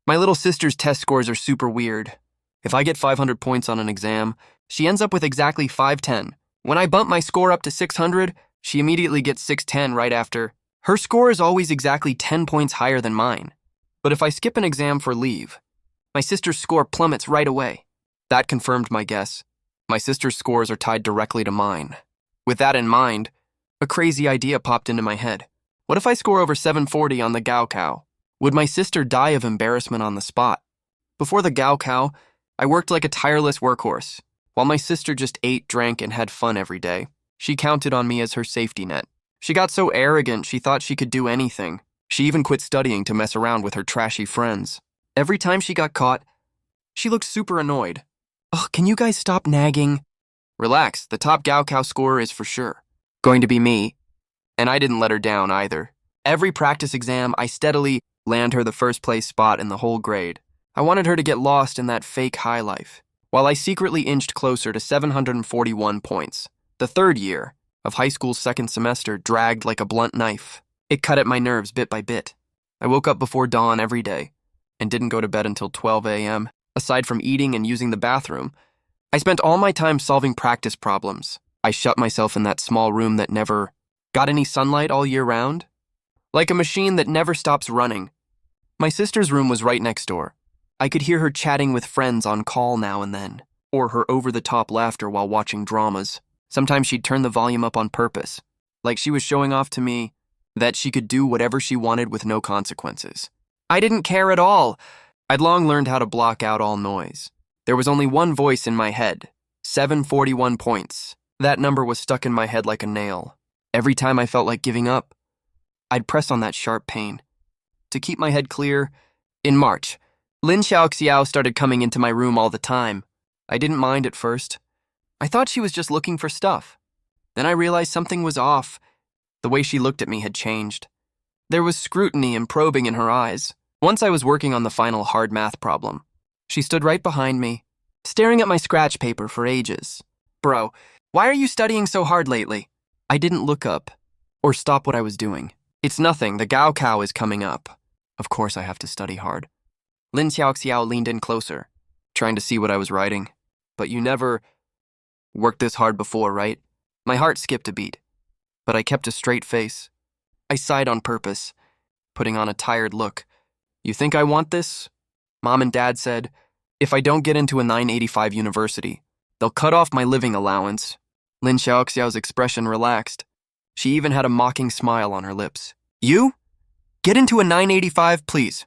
My little sister's test scores are super weird. If I get 500 points on an exam, she ends up with exactly 510. When I bump my score up to 600, she immediately gets 610 right after. Her score is always exactly 10 points higher than mine. But if I skip an exam for leave, my sister's score plummets right away. That confirmed my guess. My sister's scores are tied directly to mine. With that in mind, a crazy idea popped into my head. What if I score over 740 on the Gaokao? Would my sister die of embarrassment on the spot? Before the Gaokao, I worked like a tireless workhorse, while my sister just ate, drank, and had fun every day. She counted on me as her safety net. She got so arrogant she thought she could do anything. She even quit studying to mess around with her trashy friends. Every time she got caught, she looked super annoyed. Ugh, can you guys stop nagging? Relax, the top Gaokao scorer is for sure going to be me. And I didn't let her down either. Every practice exam, I steadily land her the first place spot in the whole grade. I wanted her to get lost in that fake high life, while I secretly inched closer to 741 points. The third year of high school's second semester dragged like a blunt knife. It cut at my nerves bit by bit. I woke up before dawn every day and didn't go to bed until 12 a.m. Aside from eating and using the bathroom, I spent all my time solving practice problems. I shut myself in that small room that never got any sunlight all year round, like a machine that never stops running. My sister's room was right next door. I could hear her chatting with friends on call now and then, or her over-the-top laughter while watching dramas. Sometimes she'd turn the volume up on purpose, like she was showing off to me that she could do whatever she wanted with no consequences. I didn't care at all. I'd long learned how to block out all noise. There was only one voice in my head, 741 points. That number was stuck in my head like a nail. Every time I felt like giving up, I'd press on that sharp pain. To keep my head clear, in March, Lin Xiaoxiao started coming into my room all the time. I didn't mind at first. I thought she was just looking for stuff. Then I realized something was off. The way she looked at me had changed. There was scrutiny and probing in her eyes. Once I was working on the final hard math problem. She stood right behind me, staring at my scratch paper for ages. Bro, why are you studying so hard lately? I didn't look up or stop what I was doing. It's nothing, the Gaokao is coming up. Of course I have to study hard. Lin Xiaoxiao leaned in closer, trying to see what I was writing. But you never worked this hard before, right? My heart skipped a beat, but I kept a straight face. I sighed on purpose, putting on a tired look. You think I want this? Mom and Dad said, if I don't get into a 985 university, they'll cut off my living allowance. Lin Xiaoxiao's expression relaxed. She even had a mocking smile on her lips. You? Get into a 985, please.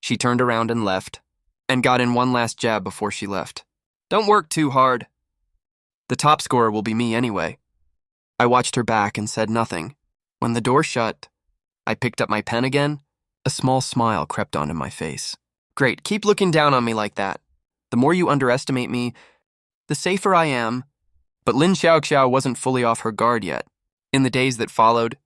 She turned around and left, and got in one last jab before she left. Don't work too hard. The top scorer will be me anyway. I watched her back and said nothing. When the door shut, I picked up my pen again. A small smile crept onto my face. Great, keep looking down on me like that. The more you underestimate me, the safer I am. But Lin Xiaoxiao wasn't fully off her guard yet. In the days that followed,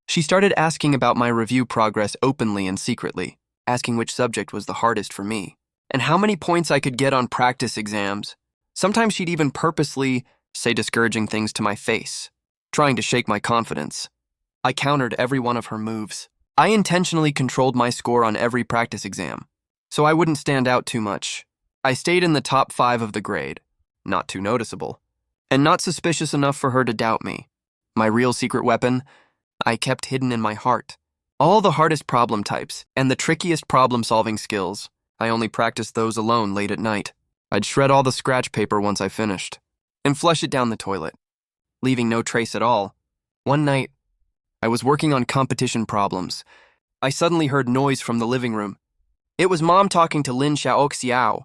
she started asking about my review progress openly and secretly, asking which subject was the hardest for me, and how many points I could get on practice exams. Sometimes she'd even purposely say discouraging things to my face, trying to shake my confidence. I countered every one of her moves. I intentionally controlled my score on every practice exam, so I wouldn't stand out too much. I stayed in the top 5 of the grade, not too noticeable, and not suspicious enough for her to doubt me. My real secret weapon, I kept hidden in my heart. All the hardest problem types and the trickiest problem-solving skills, I only practiced those alone late at night. I'd shred all the scratch paper once I finished, and flush it down the toilet, leaving no trace at all. One night, I was working on competition problems. I suddenly heard noise from the living room. It was Mom talking to Lin Xiaoxiao.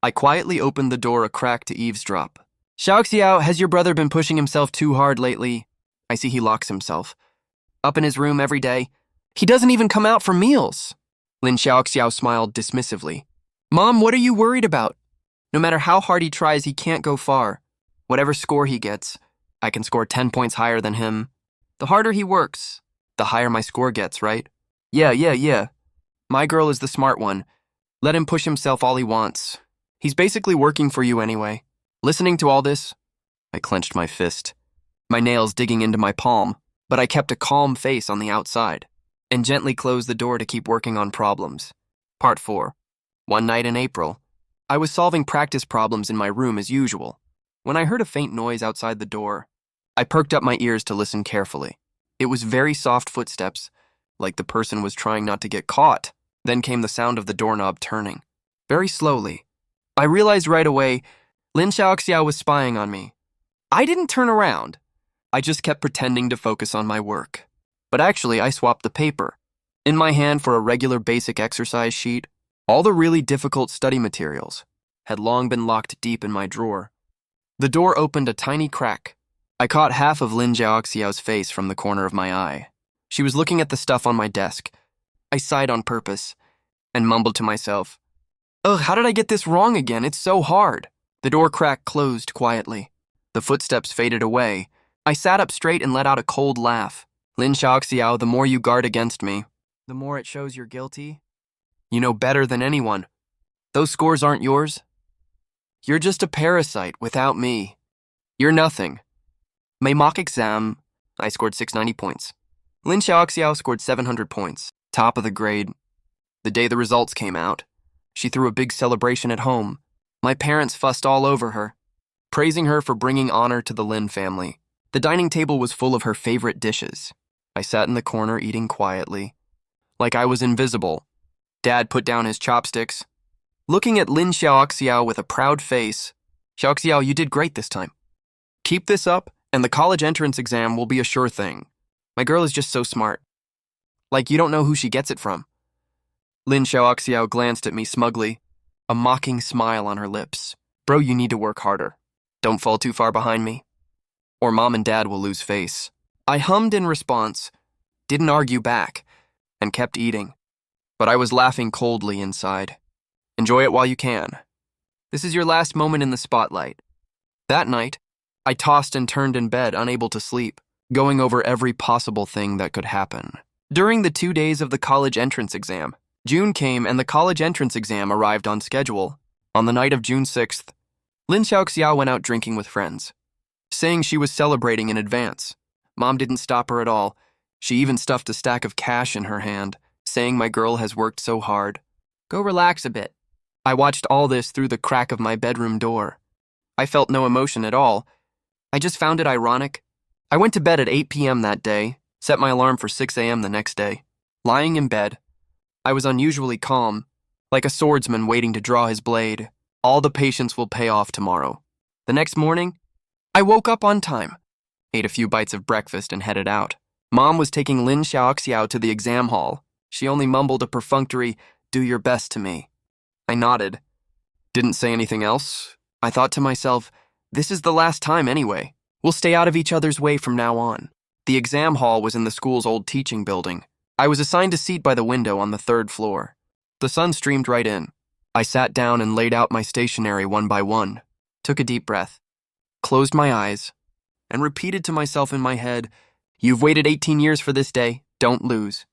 I quietly opened the door a crack to eavesdrop. Xiaoxiao, has your brother been pushing himself too hard lately? I see he locks himself up in his room every day. He doesn't even come out for meals. Lin Xiaoxiao smiled dismissively. Mom, what are you worried about? No matter how hard he tries, he can't go far. Whatever score he gets, I can score 10 points higher than him. The harder he works, the higher my score gets, right? Yeah. My girl is the smart one. Let him push himself all he wants. He's basically working for you anyway. Listening to all this, I clenched my fist, my nails digging into my palm, but I kept a calm face on the outside and gently closed the door to keep working on problems. Part 4. One night in April, I was solving practice problems in my room as usual, when I heard a faint noise outside the door. I perked up my ears to listen carefully. It was very soft footsteps, like the person was trying not to get caught. Then came the sound of the doorknob turning. Very slowly. I realized right away Lin Xiaoxiao was spying on me. I didn't turn around. I just kept pretending to focus on my work. But actually, I swapped the paper. In my hand for a regular basic exercise sheet, all the really difficult study materials had long been locked deep in my drawer. The door opened a tiny crack. I caught half of Lin Xiaoxiao's face from the corner of my eye. She was looking at the stuff on my desk. I sighed on purpose and mumbled to myself, "Ugh, how did I get this wrong again? It's so hard." The door crack closed quietly. The footsteps faded away. I sat up straight and let out a cold laugh. Lin Xiaoxiao, the more you guard against me, the more it shows you're guilty. You know better than anyone. Those scores aren't yours. You're just a parasite without me. You're nothing. My mock exam, I scored 690 points. Lin Xiaoxiao scored 700 points, top of the grade. The day the results came out, she threw a big celebration at home. My parents fussed all over her, praising her for bringing honor to the Lin family. The dining table was full of her favorite dishes. I sat in the corner eating quietly, like I was invisible. Dad put down his chopsticks, looking at Lin Xiaoxiao with a proud face. "Xiaoxiao, you did great this time. Keep this up, and the college entrance exam will be a sure thing. My girl is just so smart. Like you don't know who she gets it from." Lin Xiaoxiao glanced at me smugly, a mocking smile on her lips. "Bro, you need to work harder. Don't fall too far behind me, or Mom and Dad will lose face." I hummed in response, didn't argue back, and kept eating. But I was laughing coldly inside. Enjoy it while you can. This is your last moment in the spotlight. That night, I tossed and turned in bed, unable to sleep, going over every possible thing that could happen. During the 2 days of the college entrance exam, June came and the college entrance exam arrived on schedule. On the night of June 6th, Lin Xiaoxiao went out drinking with friends, saying she was celebrating in advance. Mom didn't stop her at all. She even stuffed a stack of cash in her hand, saying my girl has worked so hard. Go relax a bit. I watched all this through the crack of my bedroom door. I felt no emotion at all. I just found it ironic. I went to bed at 8 p.m. that day, set my alarm for 6 a.m. the next day. Lying in bed, I was unusually calm, like a swordsman waiting to draw his blade. All the patience will pay off tomorrow. The next morning, I woke up on time, ate a few bites of breakfast and headed out. Mom was taking Lin Xiaoxiao to the exam hall. She only mumbled a perfunctory, "Do your best" to me. I nodded. Didn't say anything else. I thought to myself, this is the last time anyway. We'll stay out of each other's way from now on. The exam hall was in the school's old teaching building. I was assigned a seat by the window on the 3rd floor. The sun streamed right in. I sat down and laid out my stationery one by one, took a deep breath, closed my eyes, and repeated to myself in my head, "You've waited 18 years for this day. Don't lose."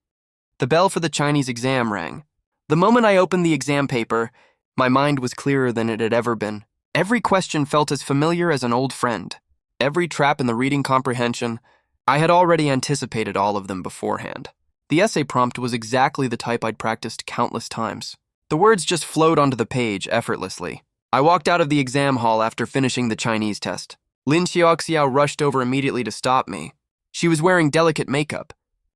The bell for the Chinese exam rang. The moment I opened the exam paper, my mind was clearer than it had ever been. Every question felt as familiar as an old friend. Every trap in the reading comprehension, I had already anticipated all of them beforehand. The essay prompt was exactly the type I'd practiced countless times. The words just flowed onto the page effortlessly. I walked out of the exam hall after finishing the Chinese test. Lin Xiaoxiao rushed over immediately to stop me. She was wearing delicate makeup,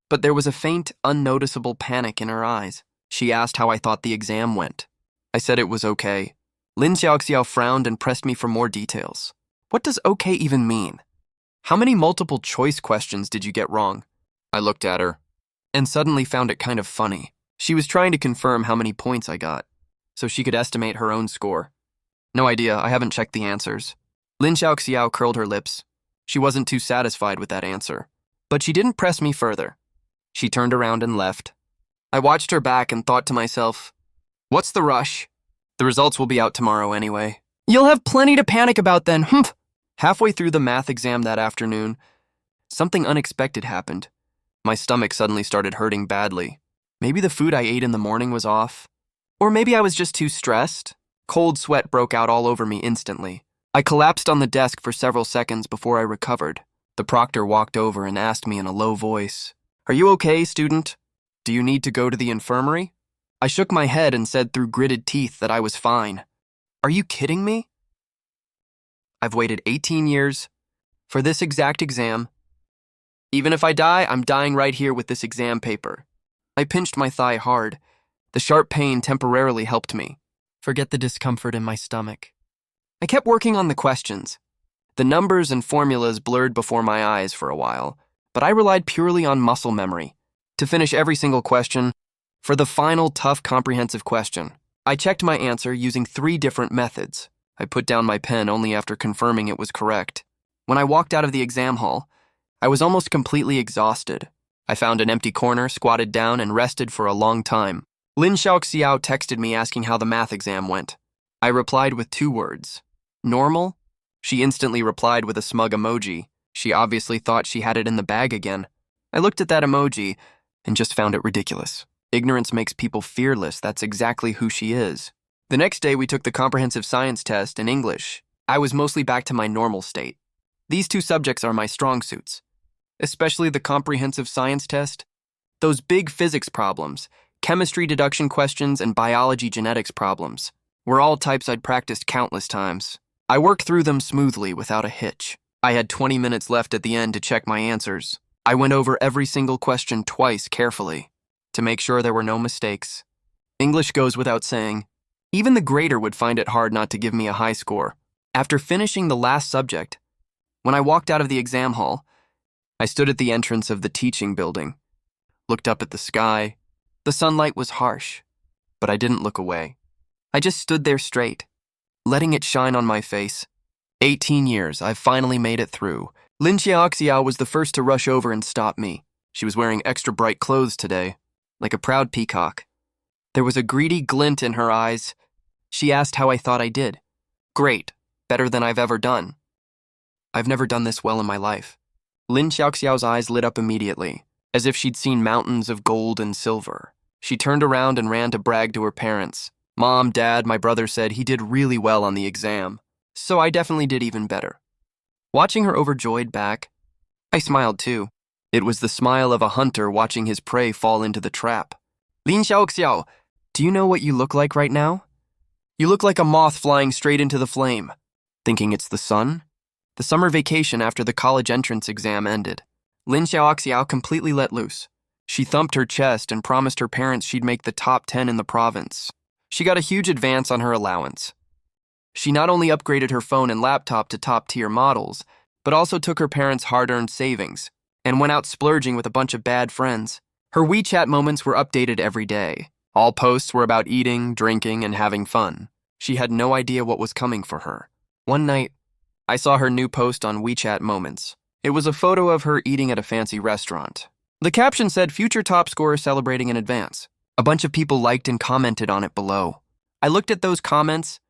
but there was a faint, unnoticeable panic in her eyes. She asked how I thought the exam went. I said it was okay. Lin Xiaoxiao frowned and pressed me for more details. What does okay even mean? How many multiple choice questions did you get wrong? I looked at her and suddenly found it kind of funny. She was trying to confirm how many points I got, so she could estimate her own score. No idea, I haven't checked the answers. Lin Xiaoxiao curled her lips. She wasn't too satisfied with that answer, but she didn't press me further. She turned around and left. I watched her back and thought to myself, what's the rush? The results will be out tomorrow anyway. You'll have plenty to panic about then, humph. Halfway through the math exam that afternoon, something unexpected happened. My stomach suddenly started hurting badly. Maybe the food I ate in the morning was off. Or maybe I was just too stressed. Cold sweat broke out all over me instantly. I collapsed on the desk for several seconds before I recovered. The proctor walked over and asked me in a low voice, "Are you okay, student? Do you need to go to the infirmary?" I shook my head and said through gritted teeth that I was fine. Are you kidding me? I've waited 18 years for this exact exam. Even if I die, I'm dying right here with this exam paper. I pinched my thigh hard. The sharp pain temporarily helped me forget the discomfort in my stomach. I kept working on the questions. The numbers and formulas blurred before my eyes for a while, but I relied purely on muscle memory to finish every single question. For the final tough comprehensive question, I checked my answer using 3 different methods. I put down my pen only after confirming it was correct. When I walked out of the exam hall, I was almost completely exhausted. I found an empty corner, squatted down, and rested for a long time. Lin Xiaoxiao texted me asking how the math exam went. I replied with 2 words. Normal? She instantly replied with a smug emoji. She obviously thought she had it in the bag again. I looked at that emoji and just found it ridiculous. Ignorance makes people fearless. That's exactly who she is. The next day, we took the comprehensive science test in English. I was mostly back to my normal state. These 2 subjects are my strong suits, especially the comprehensive science test. Those big physics problems, chemistry deduction questions, and biology genetics problems were all types I'd practiced countless times. I worked through them smoothly without a hitch. I had 20 minutes left at the end to check my answers. I went over every single question twice carefully to make sure there were no mistakes. English goes without saying. Even the grader would find it hard not to give me a high score. After finishing the last subject, when I walked out of the exam hall, I stood at the entrance of the teaching building, looked up at the sky. The sunlight was harsh, but I didn't look away. I just stood there straight, letting it shine on my face. 18 years, I've finally made it through. Lin Xiaoxiao was the first to rush over and stop me. She was wearing extra bright clothes today, like a proud peacock. There was a greedy glint in her eyes. She asked how I thought I did. Great, better than I've ever done. I've never done this well in my life. Lin Xiaoxiao's eyes lit up immediately, as if she'd seen mountains of gold and silver. She turned around and ran to brag to her parents. Mom, Dad, my brother said he did really well on the exam, so I definitely did even better. Watching her overjoyed back, I smiled too. It was the smile of a hunter watching his prey fall into the trap. Lin Xiaoxiao, do you know what you look like right now? You look like a moth flying straight into the flame. Thinking it's the sun? The summer vacation after the college entrance exam ended. Lin Xiaoxiao completely let loose. She thumped her chest and promised her parents she'd make the top 10 in the province. She got a huge advance on her allowance. She not only upgraded her phone and laptop to top-tier models, but also took her parents' hard-earned savings and went out splurging with a bunch of bad friends. Her WeChat moments were updated every day. All posts were about eating, drinking, and having fun. She had no idea what was coming for her. One night, I saw her new post on WeChat Moments. It was a photo of her eating at a fancy restaurant. The caption said, "Future top scorer celebrating in advance." A bunch of people liked and commented on it below. I looked at those comments.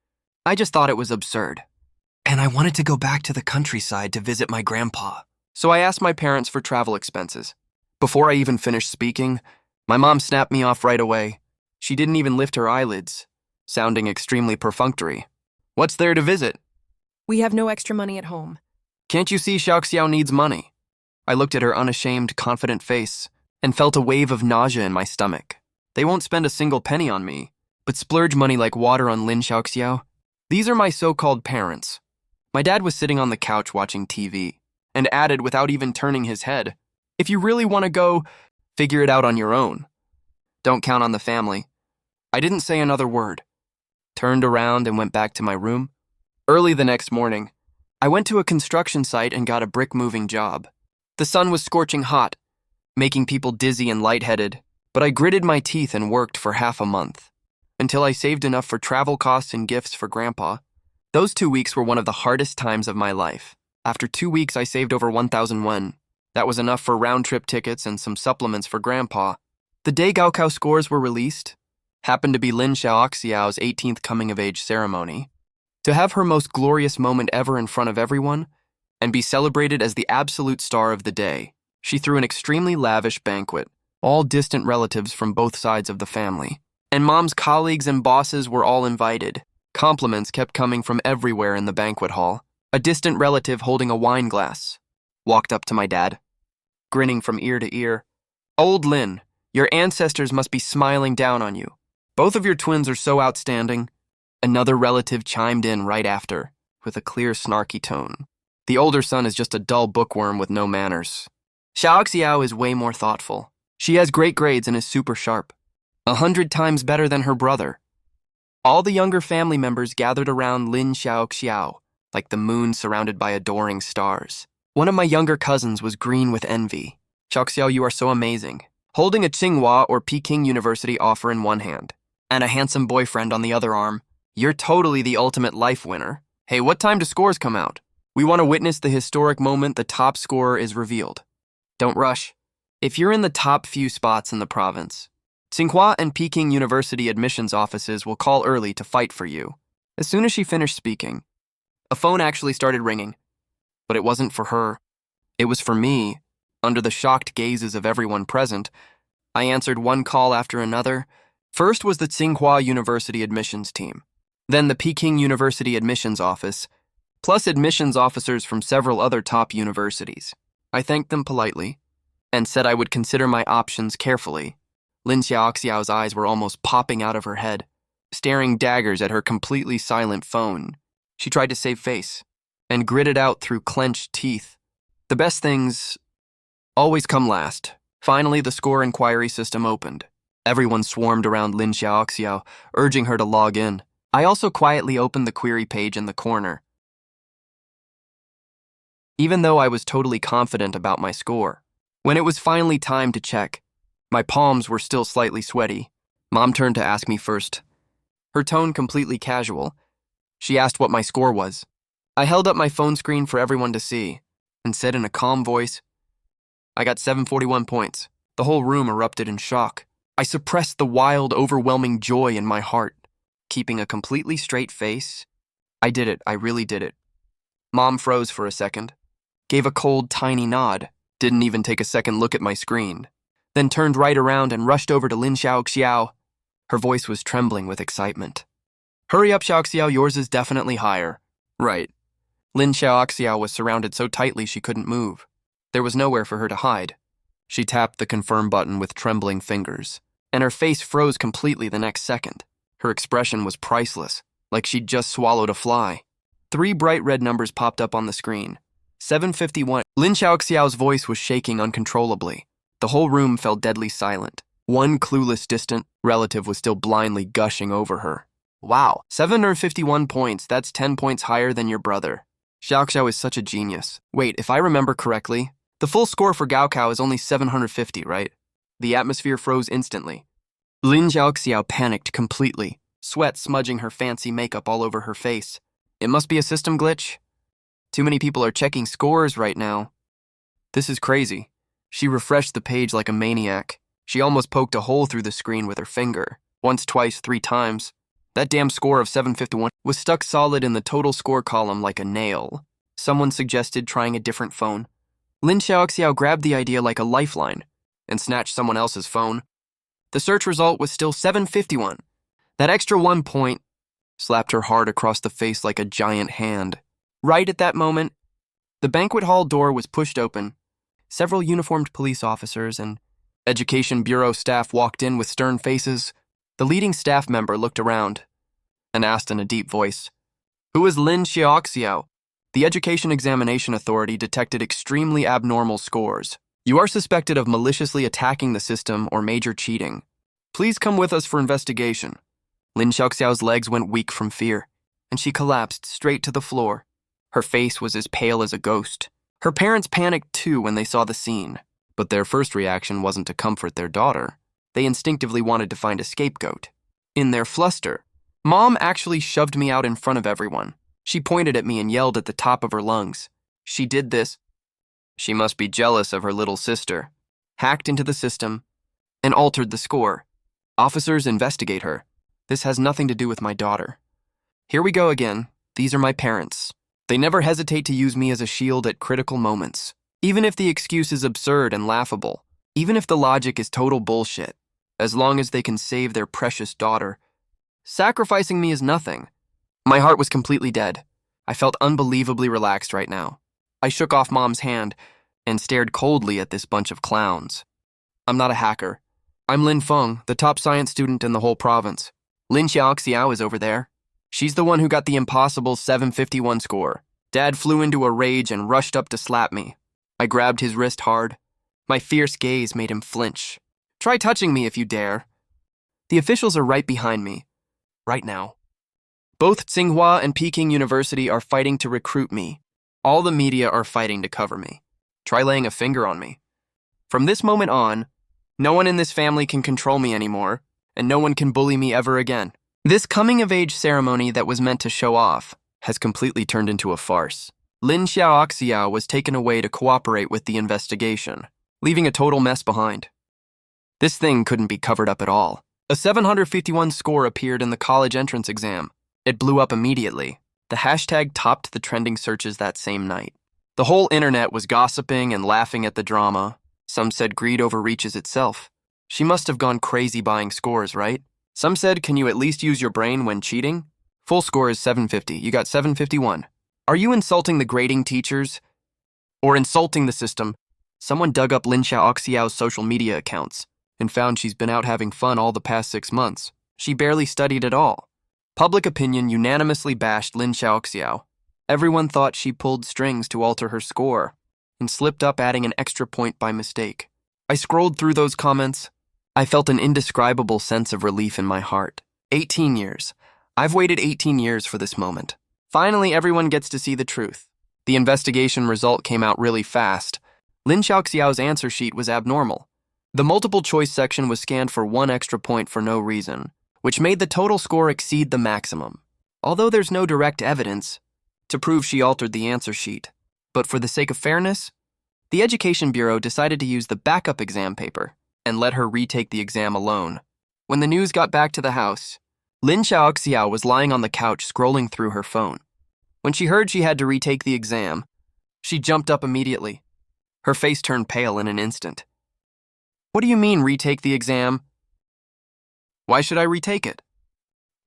I just thought it was absurd. And I wanted to go back to the countryside to visit my grandpa. So I asked my parents for travel expenses. Before I even finished speaking, my mom snapped me off right away. She didn't even lift her eyelids, sounding extremely perfunctory. "What's there to visit?" We have no extra money at home. "Can't you see Xiaoxiao needs money?" I looked at her unashamed, confident face and felt a wave of nausea in my stomach. They won't spend a single penny on me, but splurge money like water on Lin Xiaoxiao. These are my so-called parents. My dad was sitting on the couch watching TV and added without even turning his head, "If you really want to go, figure it out on your own. Don't count on the family." I didn't say another word, turned around and went back to my room. Early the next morning, I went to a construction site and got a brick-moving job. The sun was scorching hot, making people dizzy and lightheaded, but I gritted my teeth and worked for half a month, until I saved enough for travel costs and gifts for Grandpa. Those 2 weeks were one of the hardest times of my life. After 2 weeks, I saved over 1,000 won. That was enough for round-trip tickets and some supplements for Grandpa. The day Gaokao scores were released happened to be Lin Xiaoxiao's 18th coming-of-age ceremony. To have her most glorious moment ever in front of everyone and be celebrated as the absolute star of the day, she threw an extremely lavish banquet, all distant relatives from both sides of the family. And Mom's colleagues and bosses were all invited. Compliments kept coming from everywhere in the banquet hall. A distant relative holding a wine glass walked up to my dad, grinning from ear to ear. "Old Lin, your ancestors must be smiling down on you. Both of your twins are so outstanding. Another relative chimed in right after, with a clear, snarky tone. The older son is just a dull bookworm with no manners. Xiao is way more thoughtful. She has great grades and is super sharp. 100 times better than her brother. All the younger family members gathered around Lin Xiao, like the moon surrounded by adoring stars. One of my younger cousins was green with envy. Xiao, you are so amazing. Holding a Tsinghua or Peking University offer in one hand, and a handsome boyfriend on the other arm, you're totally the ultimate life winner. Hey, what time do scores come out? We want to witness the historic moment the top scorer is revealed. Don't rush. If you're in the top few spots in the province, Tsinghua and Peking University admissions offices will call early to fight for you. As soon as she finished speaking, a phone actually started ringing. But it wasn't for her. It was for me. Under the shocked gazes of everyone present, I answered one call after another. First was the Tsinghua University admissions team, then the Peking University admissions office, plus admissions officers from several other top universities. I thanked them politely and said I would consider my options carefully. Lin Xiaoxiao's eyes were almost popping out of her head, staring daggers at her completely silent phone. She tried to save face and gritted out through clenched teeth. The best things always come last. Finally, the score inquiry system opened. Everyone swarmed around Lin Xiaoxiao, urging her to log in. I also quietly opened the query page in the corner. Even though I was totally confident about my score, when it was finally time to check, my palms were still slightly sweaty. Mom turned to ask me first. Her tone completely casual. She asked what my score was. I held up my phone screen for everyone to see and said in a calm voice, I got 741 points. The whole room erupted in shock. I suppressed the wild, overwhelming joy in my heart. Keeping a completely straight face, I did it. I really did it. Mom froze for a second, gave a cold, tiny nod, didn't even take a second look at my screen, then turned right around and rushed over to Lin Xiaoxiao. Her voice was trembling with excitement. Hurry up, Xiaoxiao, yours is definitely higher. Right. Lin Xiaoxiao was surrounded so tightly she couldn't move. There was nowhere for her to hide. She tapped the confirm button with trembling fingers, and her face froze completely the next second. Her expression was priceless, like she'd just swallowed a fly. 3 bright red numbers popped up on the screen. 751. Lin Xiaoxiao's voice was shaking uncontrollably. The whole room fell deadly silent. One clueless distant relative was still blindly gushing over her. Wow, 751 points, that's 10 points higher than your brother. Xiaoxiao is such a genius. Wait, if I remember correctly, the full score for Gaokao is only 750, right? The atmosphere froze instantly. Lin Xiaoxiao panicked completely, sweat smudging her fancy makeup all over her face. It must be a system glitch. Too many people are checking scores right now. This is crazy. She refreshed the page like a maniac. She almost poked a hole through the screen with her finger. Once, twice, 3 times. That damn score of 751 was stuck solid in the total score column like a nail. Someone suggested trying a different phone. Lin Xiaoxiao grabbed the idea like a lifeline and snatched someone else's phone. The search result was still 751. That extra 1 point slapped her hard across the face like a giant hand. Right at that moment, the banquet hall door was pushed open. Several uniformed police officers and Education Bureau staff walked in with stern faces. The leading staff member looked around and asked in a deep voice, "Who is Lin Xiaoxiao?" The Education Examination Authority detected extremely abnormal scores. You are suspected of maliciously attacking the system or major cheating. Please come with us for investigation. Lin Xiaoxiao's legs went weak from fear, and she collapsed straight to the floor. Her face was as pale as a ghost. Her parents panicked too when they saw the scene, but their first reaction wasn't to comfort their daughter. They instinctively wanted to find a scapegoat. In their fluster, Mom actually shoved me out in front of everyone. She pointed at me and yelled at the top of her lungs. She did this. She must be jealous of her little sister. Hacked into the system and altered the score. Officers, investigate her. This has nothing to do with my daughter. Here we go again. These are my parents. They never hesitate to use me as a shield at critical moments. Even if the excuse is absurd and laughable. Even if the logic is total bullshit. As long as they can save their precious daughter. Sacrificing me is nothing. My heart was completely dead. I felt unbelievably relaxed right now. I shook off Mom's hand and stared coldly at this bunch of clowns. I'm not a hacker. I'm Lin Feng, the top science student in the whole province. Lin Xiaoxiao is over there. She's the one who got the impossible 751 score. Dad flew into a rage and rushed up to slap me. I grabbed his wrist hard. My fierce gaze made him flinch. Try touching me if you dare. The officials are right behind me. Right now. Both Tsinghua and Peking University are fighting to recruit me. All the media are fighting to cover me. Try laying a finger on me. From this moment on, no one in this family can control me anymore, and no one can bully me ever again. This coming-of-age ceremony that was meant to show off has completely turned into a farce. Lin Xiaoxiao was taken away to cooperate with the investigation, leaving a total mess behind. This thing couldn't be covered up at all. A 751 score appeared in the college entrance exam. It blew up immediately. The hashtag topped the trending searches that same night. The whole internet was gossiping and laughing at the drama. Some said greed overreaches itself. She must have gone crazy buying scores, right? Some said, can you at least use your brain when cheating? Full score is 750. You got 751. Are you insulting the grading teachers? Or insulting the system? Someone dug up Lin Xiaoxiao's social media accounts and found she's been out having fun all the past 6 months. She barely studied at all. Public opinion unanimously bashed Lin Xiaoxiao. Everyone thought she pulled strings to alter her score and slipped up adding an extra point by mistake. I scrolled through those comments. I felt an indescribable sense of relief in my heart. 18 years. I've waited 18 years for this moment. Finally, everyone gets to see the truth. The investigation result came out really fast. Lin Xiaoxiao's answer sheet was abnormal. The multiple choice section was scanned for 1 extra point for no reason, which made the total score exceed the maximum. Although there's no direct evidence to prove she altered the answer sheet, but for the sake of fairness, the Education Bureau decided to use the backup exam paper and let her retake the exam alone. When the news got back to the house, Lin Xiaoxiao was lying on the couch scrolling through her phone. When she heard she had to retake the exam, she jumped up immediately. Her face turned pale in an instant. What do you mean, retake the exam? Why should I retake it?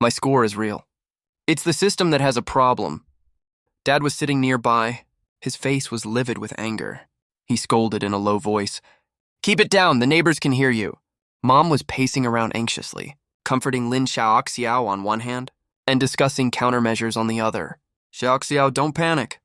My score is real. It's the system that has a problem. Dad was sitting nearby. His face was livid with anger. He scolded in a low voice. Keep it down, the neighbors can hear you. Mom was pacing around anxiously, comforting Lin Xiaoxiao on one hand and discussing countermeasures on the other. Xiaoxiao, don't panic.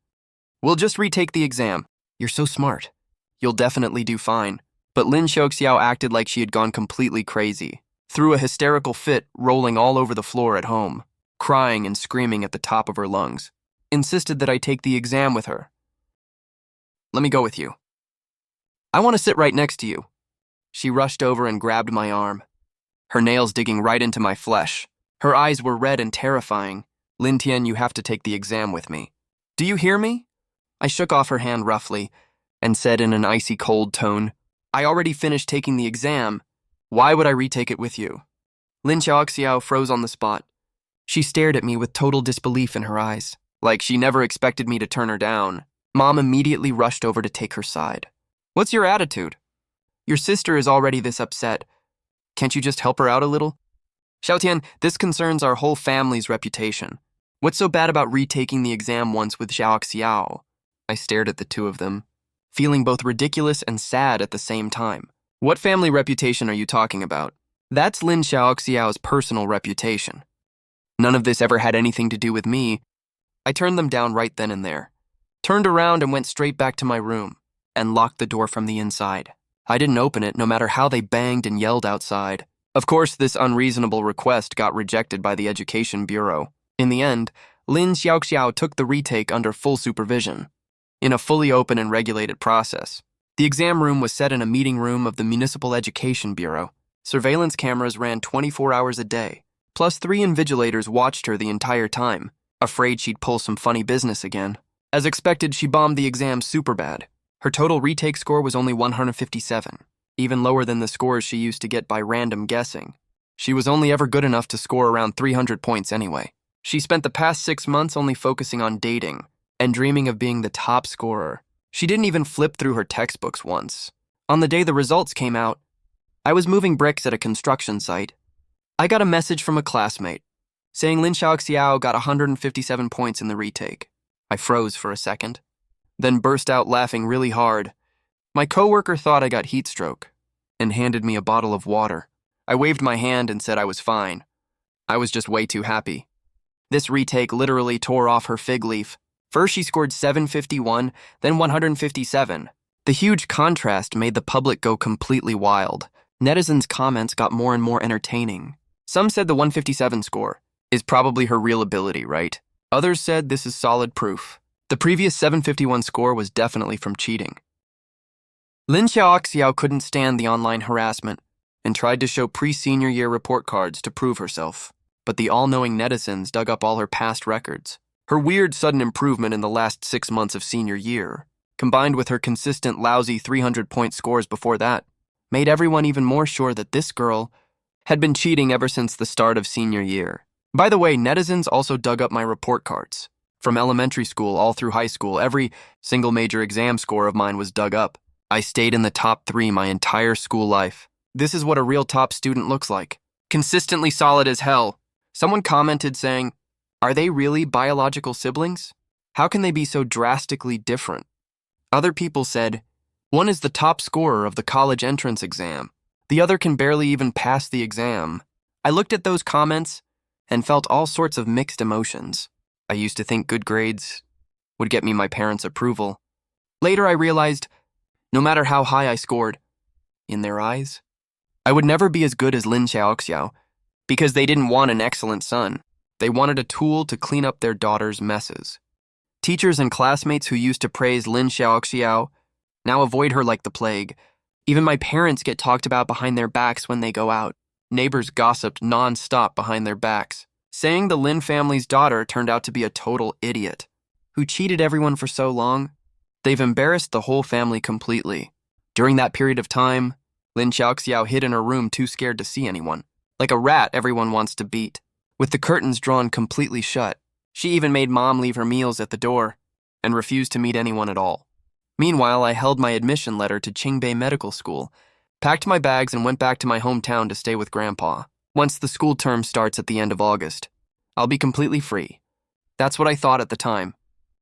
We'll just retake the exam. You're so smart. You'll definitely do fine. But Lin Xiaoxiao acted like she had gone completely crazy, threw a hysterical fit, rolling all over the floor at home, crying and screaming at the top of her lungs, insisted that I take the exam with her. Let me go with you. I want to sit right next to you. She rushed over and grabbed my arm, her nails digging right into my flesh. Her eyes were red and terrifying. Lin Tian, you have to take the exam with me. Do you hear me? I shook off her hand roughly and said in an icy cold tone, I already finished taking the exam. Why would I retake it with you? Lin Xiaoxiao froze on the spot. She stared at me with total disbelief in her eyes, like she never expected me to turn her down. Mom immediately rushed over to take her side. What's your attitude? Your sister is already this upset. Can't you just help her out a little? Xiaotian, this concerns our whole family's reputation. What's so bad about retaking the exam once with Xiaoxiao? I stared at the two of them, feeling both ridiculous and sad at the same time. What family reputation are you talking about? That's Lin Xiaoxiao's personal reputation. None of this ever had anything to do with me. I turned them down right then and there, turned around and went straight back to my room, and locked the door from the inside. I didn't open it no matter how they banged and yelled outside. Of course, this unreasonable request got rejected by the Education Bureau. In the end, Lin Xiaoxiao took the retake under full supervision, in a fully open and regulated process. The exam room was set in a meeting room of the Municipal Education Bureau. Surveillance cameras ran 24 hours a day, plus 3 invigilators watched her the entire time, afraid she'd pull some funny business again. As expected, she bombed the exam super bad. Her total retake score was only 157, even lower than the scores she used to get by random guessing. She was only ever good enough to score around 300 points anyway. She spent the past 6 months only focusing on dating and dreaming of being the top scorer. She didn't even flip through her textbooks once. On the day the results came out, I was moving bricks at a construction site. I got a message from a classmate saying Lin Xiaoxiao got 157 points in the retake. I froze for a second, then burst out laughing really hard. My coworker thought I got heat stroke. and handed me a bottle of water. I waved my hand and said I was fine. I was just way too happy. This retake literally tore off her fig leaf. First she scored 751, then 157. The huge contrast made the public go completely wild. Netizens' comments got more and more entertaining. Some said the 157 score is probably her real ability, right? Others said this is solid proof. The previous 751 score was definitely from cheating. Lin Xiaoxiao couldn't stand the online harassment and tried to show pre-senior year report cards to prove herself. But the all-knowing netizens dug up all her past records. Her weird sudden improvement in the last 6 months of senior year, combined with her consistent lousy 300-point scores before that, made everyone even more sure that this girl had been cheating ever since the start of senior year. By the way, netizens also dug up my report cards. From elementary school all through high school, every single major exam score of mine was dug up. I stayed in the top 3 my entire school life. This is what a real top student looks like. Consistently solid as hell. Someone commented saying, "Are they really biological siblings? How can they be so drastically different?" Other people said, "One is the top scorer of the college entrance exam. The other can barely even pass the exam." I looked at those comments and felt all sorts of mixed emotions. I used to think good grades would get me my parents' approval. Later I realized, no matter how high I scored, in their eyes, I would never be as good as Lin Xiaoxiao, because they didn't want an excellent son. They wanted a tool to clean up their daughter's messes. Teachers and classmates who used to praise Lin Xiaoxiao now avoid her like the plague. Even my parents get talked about behind their backs when they go out. Neighbors gossiped non-stop behind their backs, saying the Lin family's daughter turned out to be a total idiot, who cheated everyone for so long. They've embarrassed the whole family completely. During that period of time, Lin Xiaoxiao hid in her room too scared to see anyone. Like a rat everyone wants to beat, with the curtains drawn completely shut. She even made mom leave her meals at the door and refused to meet anyone at all. Meanwhile, I held my admission letter to Qingbei Medical School, packed my bags and went back to my hometown to stay with Grandpa. Once the school term starts at the end of August, I'll be completely free. That's what I thought at the time.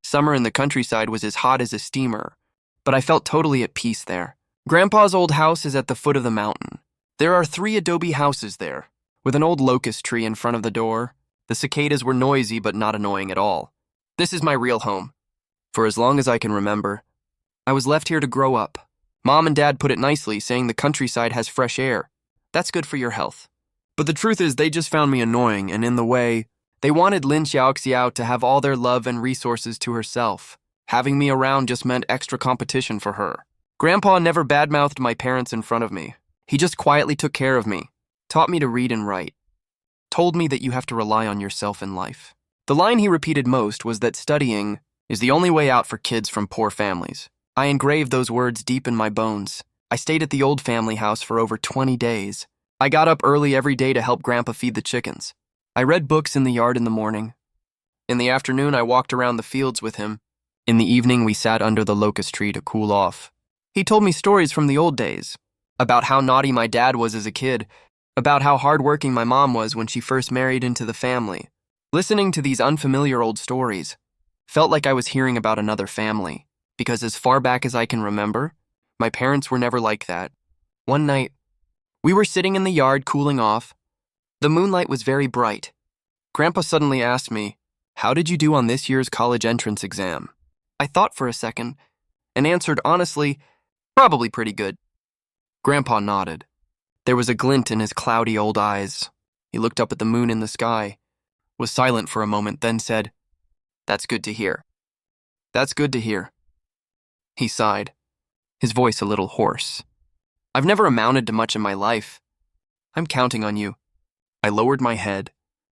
Summer in the countryside was as hot as a steamer, but I felt totally at peace there. Grandpa's old house is at the foot of the mountain. There are 3 adobe houses there, with an old locust tree in front of the door. The cicadas were noisy but not annoying at all. This is my real home. For as long as I can remember, I was left here to grow up. Mom and Dad put it nicely, saying the countryside has fresh air. That's good for your health. But the truth is they just found me annoying and in the way. They wanted Lin Xiaoxiao to have all their love and resources to herself. Having me around just meant extra competition for her. Grandpa never badmouthed my parents in front of me. He just quietly took care of me, taught me to read and write, told me that you have to rely on yourself in life. The line he repeated most was that studying is the only way out for kids from poor families. I engraved those words deep in my bones. I stayed at the old family house for over 20 days. I got up early every day to help Grandpa feed the chickens. I read books in the yard in the morning. In the afternoon, I walked around the fields with him. In the evening, we sat under the locust tree to cool off. He told me stories from the old days, about how naughty my dad was as a kid, about how hardworking my mom was when she first married into the family. Listening to these unfamiliar old stories felt like I was hearing about another family, because as far back as I can remember, my parents were never like that. One night, we were sitting in the yard cooling off. The moonlight was very bright. Grandpa suddenly asked me, "How did you do on this year's college entrance exam?" I thought for a second and answered honestly, "Probably pretty good." Grandpa nodded. There was a glint in his cloudy old eyes. He looked up at the moon in the sky, was silent for a moment, then said, "That's good to hear. That's good to hear." He sighed, his voice a little hoarse. "I've never amounted to much in my life. I'm counting on you." I lowered my head.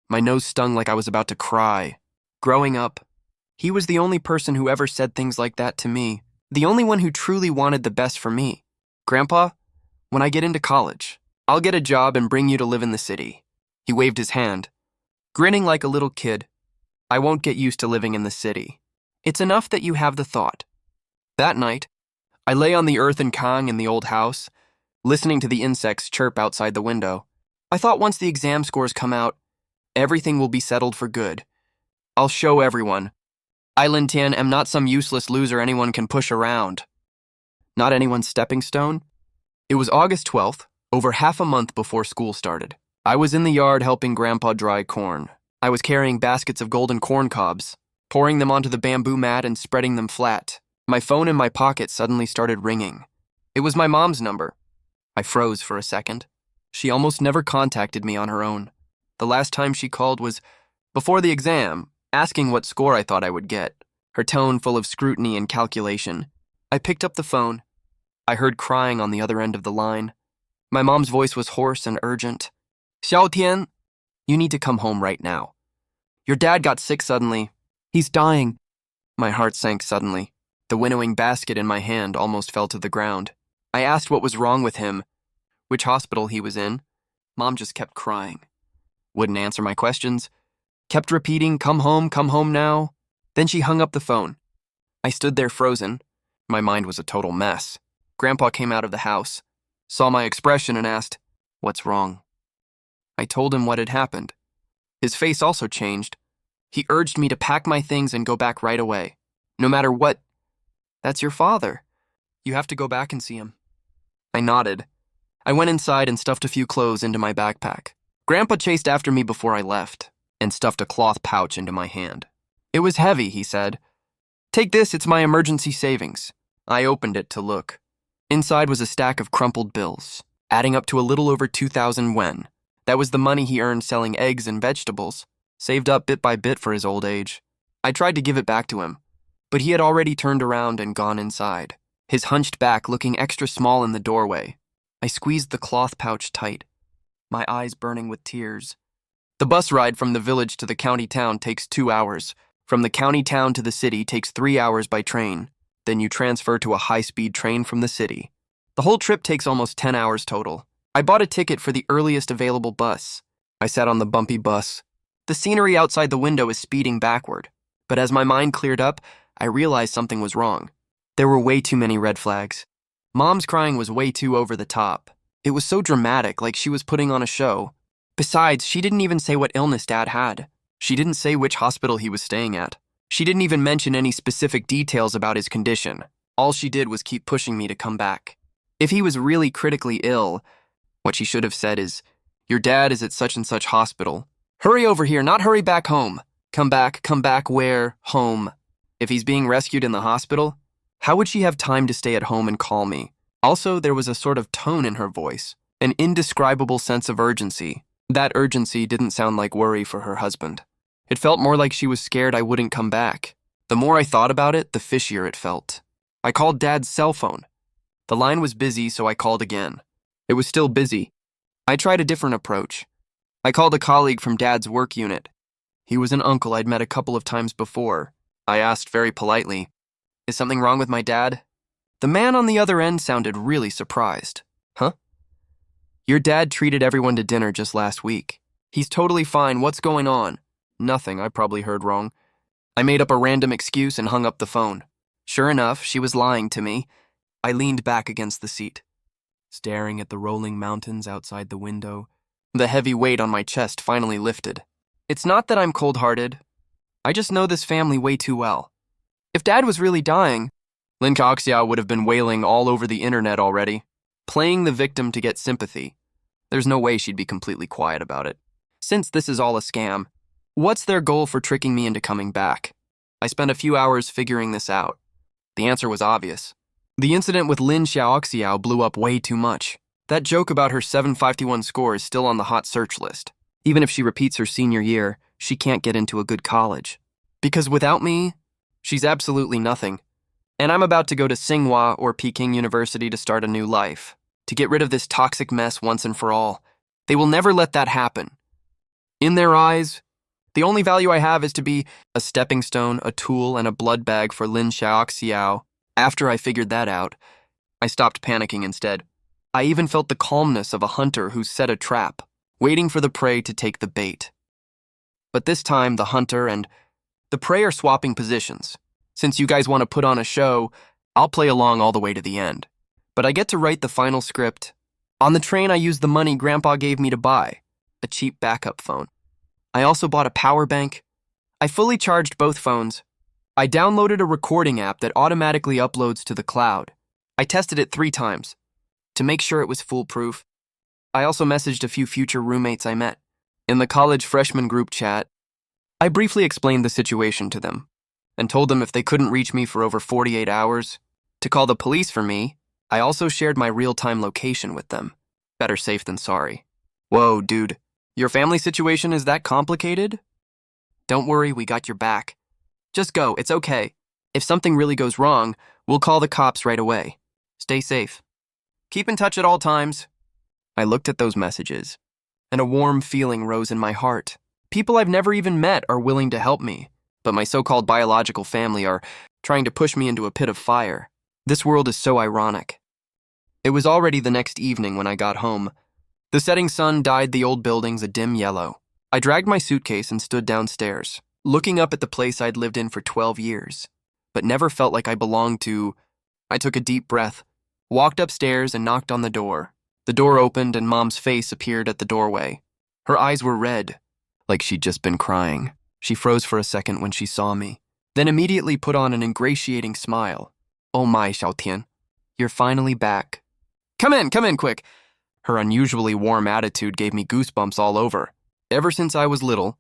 My nose stung like I was about to cry. Growing up, he was the only person who ever said things like that to me, the only one who truly wanted the best for me. "Grandpa, when I get into college, I'll get a job and bring you to live in the city." He waved his hand, grinning like a little kid. "I won't get used to living in the city. It's enough that you have the thought." That night, I lay on the earthen kang in the old house, listening to the insects chirp outside the window. I thought once the exam scores come out, everything will be settled for good. I'll show everyone. I, Lin Tian, am not some useless loser anyone can push around. Not anyone's stepping stone. It was August 12th, over half a month before school started. I was in the yard helping Grandpa dry corn. I was carrying baskets of golden corn cobs, pouring them onto the bamboo mat and spreading them flat. My phone in my pocket suddenly started ringing. It was my mom's number. I froze for a second. She almost never contacted me on her own. The last time she called was before the exam, asking what score I thought I would get, her tone full of scrutiny and calculation. I picked up the phone. I heard crying on the other end of the line. My mom's voice was hoarse and urgent. Xiao Tian, you need to come home right now. Your dad got sick suddenly. He's dying. My heart sank suddenly. The winnowing basket in my hand almost fell to the ground. I asked what was wrong with him, which hospital he was in. Mom just kept crying. Wouldn't answer my questions. Kept repeating, come home now. Then she hung up the phone. I stood there frozen. My mind was a total mess. Grandpa came out of the house, saw my expression and asked, "What's wrong?" I told him what had happened. His face also changed. He urged me to pack my things and go back right away. No matter what. That's your father. You have to go back and see him. I nodded. I went inside and stuffed a few clothes into my backpack. Grandpa chased after me before I left and stuffed a cloth pouch into my hand. It was heavy, he said. Take this, it's my emergency savings. I opened it to look. Inside was a stack of crumpled bills, adding up to a little over 2,000 yen. That was the money he earned selling eggs and vegetables, saved up bit by bit for his old age. I tried to give it back to him, but he had already turned around and gone inside, his hunched back looking extra small in the doorway. I squeezed the cloth pouch tight, my eyes burning with tears. The bus ride from the village to the county town takes 2 hours. From the county town to the city takes 3 hours by train. Then you transfer to a high-speed train from the city. The whole trip takes almost 10 hours total. I bought a ticket for the earliest available bus. I sat on the bumpy bus. The scenery outside the window is speeding backward. But as my mind cleared up, I realized something was wrong. There were way too many red flags. Mom's crying was way too over the top. It was so dramatic, like she was putting on a show. Besides, she didn't even say what illness Dad had. She didn't say which hospital he was staying at. She didn't even mention any specific details about his condition. All she did was keep pushing me to come back. If he was really critically ill, what she should have said is, your dad is at such and such hospital. Hurry over here, not hurry back home. Come back where? Home. If he's being rescued in the hospital, how would she have time to stay at home and call me? Also, there was a sort of tone in her voice, an indescribable sense of urgency. That urgency didn't sound like worry for her husband. It felt more like she was scared I wouldn't come back. The more I thought about it, the fishier it felt. I called Dad's cell phone. The line was busy, so I called again. It was still busy. I tried a different approach. I called a colleague from Dad's work unit. He was an uncle I'd met a couple of times before. I asked very politely, "Is something wrong with my dad?" The man on the other end sounded really surprised. Huh? Your dad treated everyone to dinner just last week. He's totally fine. What's going on? Nothing, I probably heard wrong. I made up a random excuse and hung up the phone. Sure enough, she was lying to me. I leaned back against the seat, staring at the rolling mountains outside the window. The heavy weight on my chest finally lifted. It's not that I'm cold-hearted. I just know this family way too well. If Dad was really dying, Lin Kaoxiao would have been wailing all over the internet already, playing the victim to get sympathy. There's no way she'd be completely quiet about it. Since this is all a scam, what's their goal for tricking me into coming back? I spent a few hours figuring this out. The answer was obvious. The incident with Lin Xiaoxiao blew up way too much. That joke about her 751 score is still on the hot search list. Even if she repeats her senior year, she can't get into a good college. Because without me, she's absolutely nothing. And I'm about to go to Tsinghua or Peking University to start a new life, to get rid of this toxic mess once and for all. They will never let that happen. In their eyes, the only value I have is to be a stepping stone, a tool, and a blood bag for Lin Xiaoxiao. After I figured that out, I stopped panicking instead. I even felt the calmness of a hunter who's set a trap, waiting for the prey to take the bait. But this time, the hunter and the prey are swapping positions. Since you guys want to put on a show, I'll play along all the way to the end. But I get to write the final script. On the train, I used the money Grandpa gave me to buy, a cheap backup phone. I also bought a power bank. I fully charged both phones. I downloaded a recording app that automatically uploads to the cloud. I tested it 3 times. to make sure it was foolproof. I also messaged a few future roommates I met. In the college freshman group chat, I briefly explained the situation to them and told them if they couldn't reach me for over 48 hours, to call the police for me. I also shared my real-time location with them. Better safe than sorry. Whoa, dude. Your family situation is that complicated? Don't worry, we got your back. Just go, it's okay. If something really goes wrong, we'll call the cops right away. Stay safe. Keep in touch at all times. I looked at those messages, and a warm feeling rose in my heart. People I've never even met are willing to help me, but my so-called biological family are trying to push me into a pit of fire. This world is so ironic. It was already the next evening when I got home. The setting sun dyed the old buildings a dim yellow. I dragged my suitcase and stood downstairs, looking up at the place I'd lived in for 12 years, but never felt like I belonged to. I took a deep breath, walked upstairs and knocked on the door. The door opened and Mom's face appeared at the doorway. Her eyes were red, like she'd just been crying. She froze for a second when she saw me, then immediately put on an ingratiating smile. Oh my, Xiaotian, you're finally back. Come in quick. Her unusually warm attitude gave me goosebumps all over. Ever since I was little,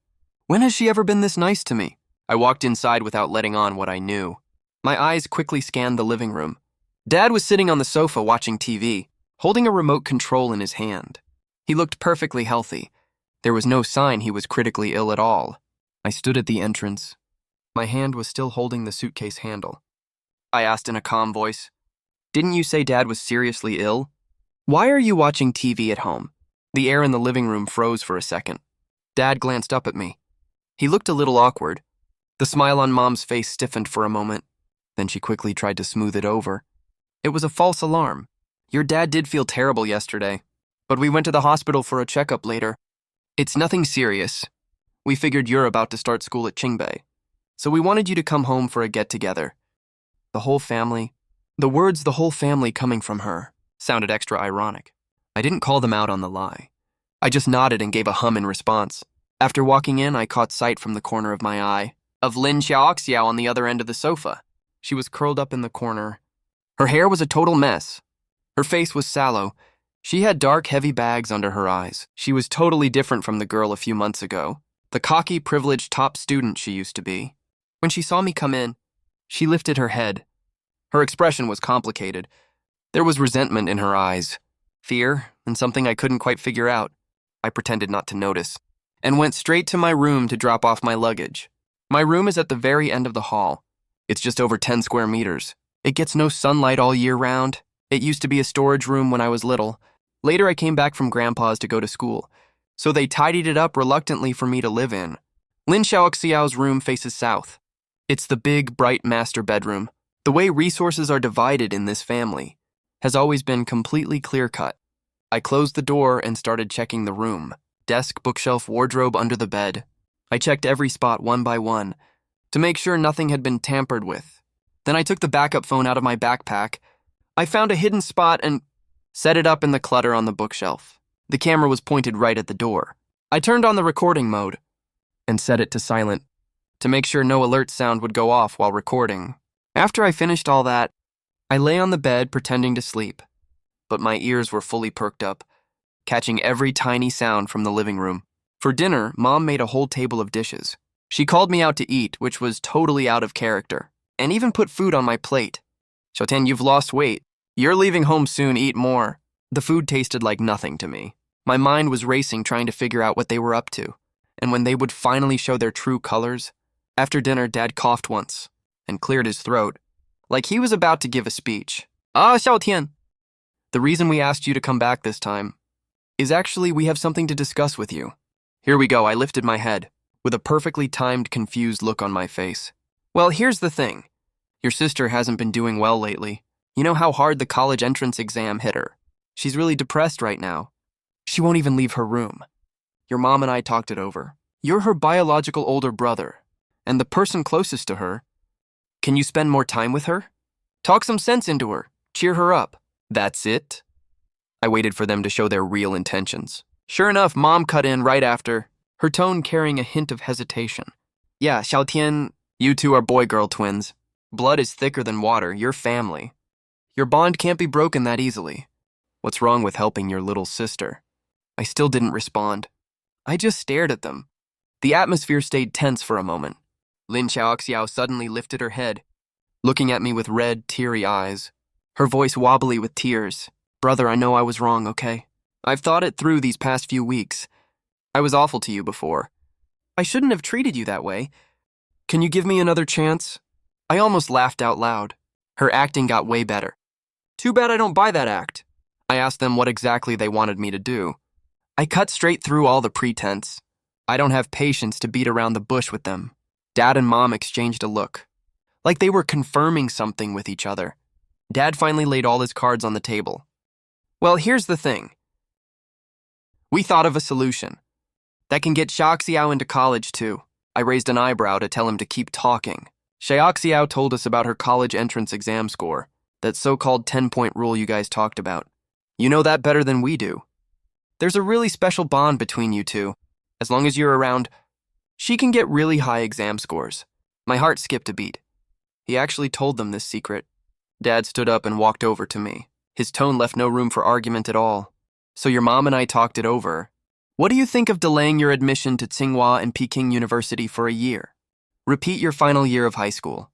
when has she ever been this nice to me? I walked inside without letting on what I knew. My eyes quickly scanned the living room. Dad was sitting on the sofa watching TV, holding a remote control in his hand. He looked perfectly healthy. There was no sign he was critically ill at all. I stood at the entrance. My hand was still holding the suitcase handle. I asked in a calm voice, "Didn't you say Dad was seriously ill? Why are you watching TV at home?" The air in the living room froze for a second. Dad glanced up at me. He looked a little awkward. The smile on Mom's face stiffened for a moment. Then she quickly tried to smooth it over. It was a false alarm. Your dad did feel terrible yesterday, but we went to the hospital for a checkup later. It's nothing serious. We figured you're about to start school at Qingbei, so we wanted you to come home for a get-together. The whole family, the words "the whole family" coming from her sounded extra ironic. I didn't call them out on the lie. I just nodded and gave a hum in response. After walking in, I caught sight from the corner of my eye of Lin Xiaoxiao on the other end of the sofa. She was curled up in the corner. Her hair was a total mess. Her face was sallow. She had dark, heavy bags under her eyes. She was totally different from the girl a few months ago, the cocky, privileged top student she used to be. When she saw me come in, she lifted her head. Her expression was complicated. There was resentment in her eyes, fear, and something I couldn't quite figure out. I pretended not to notice, and went straight to my room to drop off my luggage. My room is at the very end of the hall. It's just over 10 square meters. It gets no sunlight all year round. It used to be a storage room when I was little. Later, I came back from Grandpa's to go to school, so they tidied it up reluctantly for me to live in. Lin Xiaoxiao's room faces south. It's the big, bright master bedroom. The way resources are divided in this family has always been completely clear-cut. I closed the door and started checking the room. Desk, bookshelf, wardrobe under the bed. I checked every spot one by one to make sure nothing had been tampered with. Then I took the backup phone out of my backpack. I found a hidden spot and set it up in the clutter on the bookshelf. The camera was pointed right at the door. I turned on the recording mode and set it to silent to make sure no alert sound would go off while recording. After I finished all that, I lay on the bed pretending to sleep, but my ears were fully perked up, catching every tiny sound from the living room. For dinner, Mom made a whole table of dishes. She called me out to eat, which was totally out of character, and even put food on my plate. "Xiaotian, you've lost weight. You're leaving home soon, eat more." The food tasted like nothing to me. My mind was racing trying to figure out what they were up to, and when they would finally show their true colors. After dinner, Dad coughed once and cleared his throat, like he was about to give a speech. Xiaotian, the reason we asked you to come back this time is actually we have something to discuss with you. Here we go, I lifted my head, with a perfectly timed, confused look on my face. Well, here's the thing. Your sister hasn't been doing well lately. You know how hard the college entrance exam hit her. She's really depressed right now. She won't even leave her room. Your mom and I talked it over. You're her biological older brother, and the person closest to her. Can you spend more time with her? Talk some sense into her. Cheer her up. That's it. I waited for them to show their real intentions. Sure enough, Mom cut in right after, her tone carrying a hint of hesitation. Yeah, Xiaotian, you two are boy-girl twins. Blood is thicker than water, you're family. Your bond can't be broken that easily. What's wrong with helping your little sister? I still didn't respond. I just stared at them. The atmosphere stayed tense for a moment. Lin Xiaoxiao suddenly lifted her head, looking at me with red, teary eyes. Her voice wobbly with tears. Brother, I know I was wrong, okay? I've thought it through these past few weeks. I was awful to you before. I shouldn't have treated you that way. Can you give me another chance? I almost laughed out loud. Her acting got way better. Too bad I don't buy that act. I asked them what exactly they wanted me to do. I cut straight through all the pretense. I don't have patience to beat around the bush with them. Dad and Mom exchanged a look, like they were confirming something with each other. Dad finally laid all his cards on the table. Well, here's the thing. We thought of a solution that can get Xiaoxiao into college too. I raised an eyebrow to tell him to keep talking. Xiaoxiao told us about her college entrance exam score, that so-called 10-point rule you guys talked about. You know that better than we do. There's a really special bond between you two. As long as you're around, she can get really high exam scores. My heart skipped a beat. He actually told them this secret. Dad stood up and walked over to me. His tone left no room for argument at all. So your mom and I talked it over. What do you think of delaying your admission to Tsinghua and Peking University for a year? Repeat your final year of high school.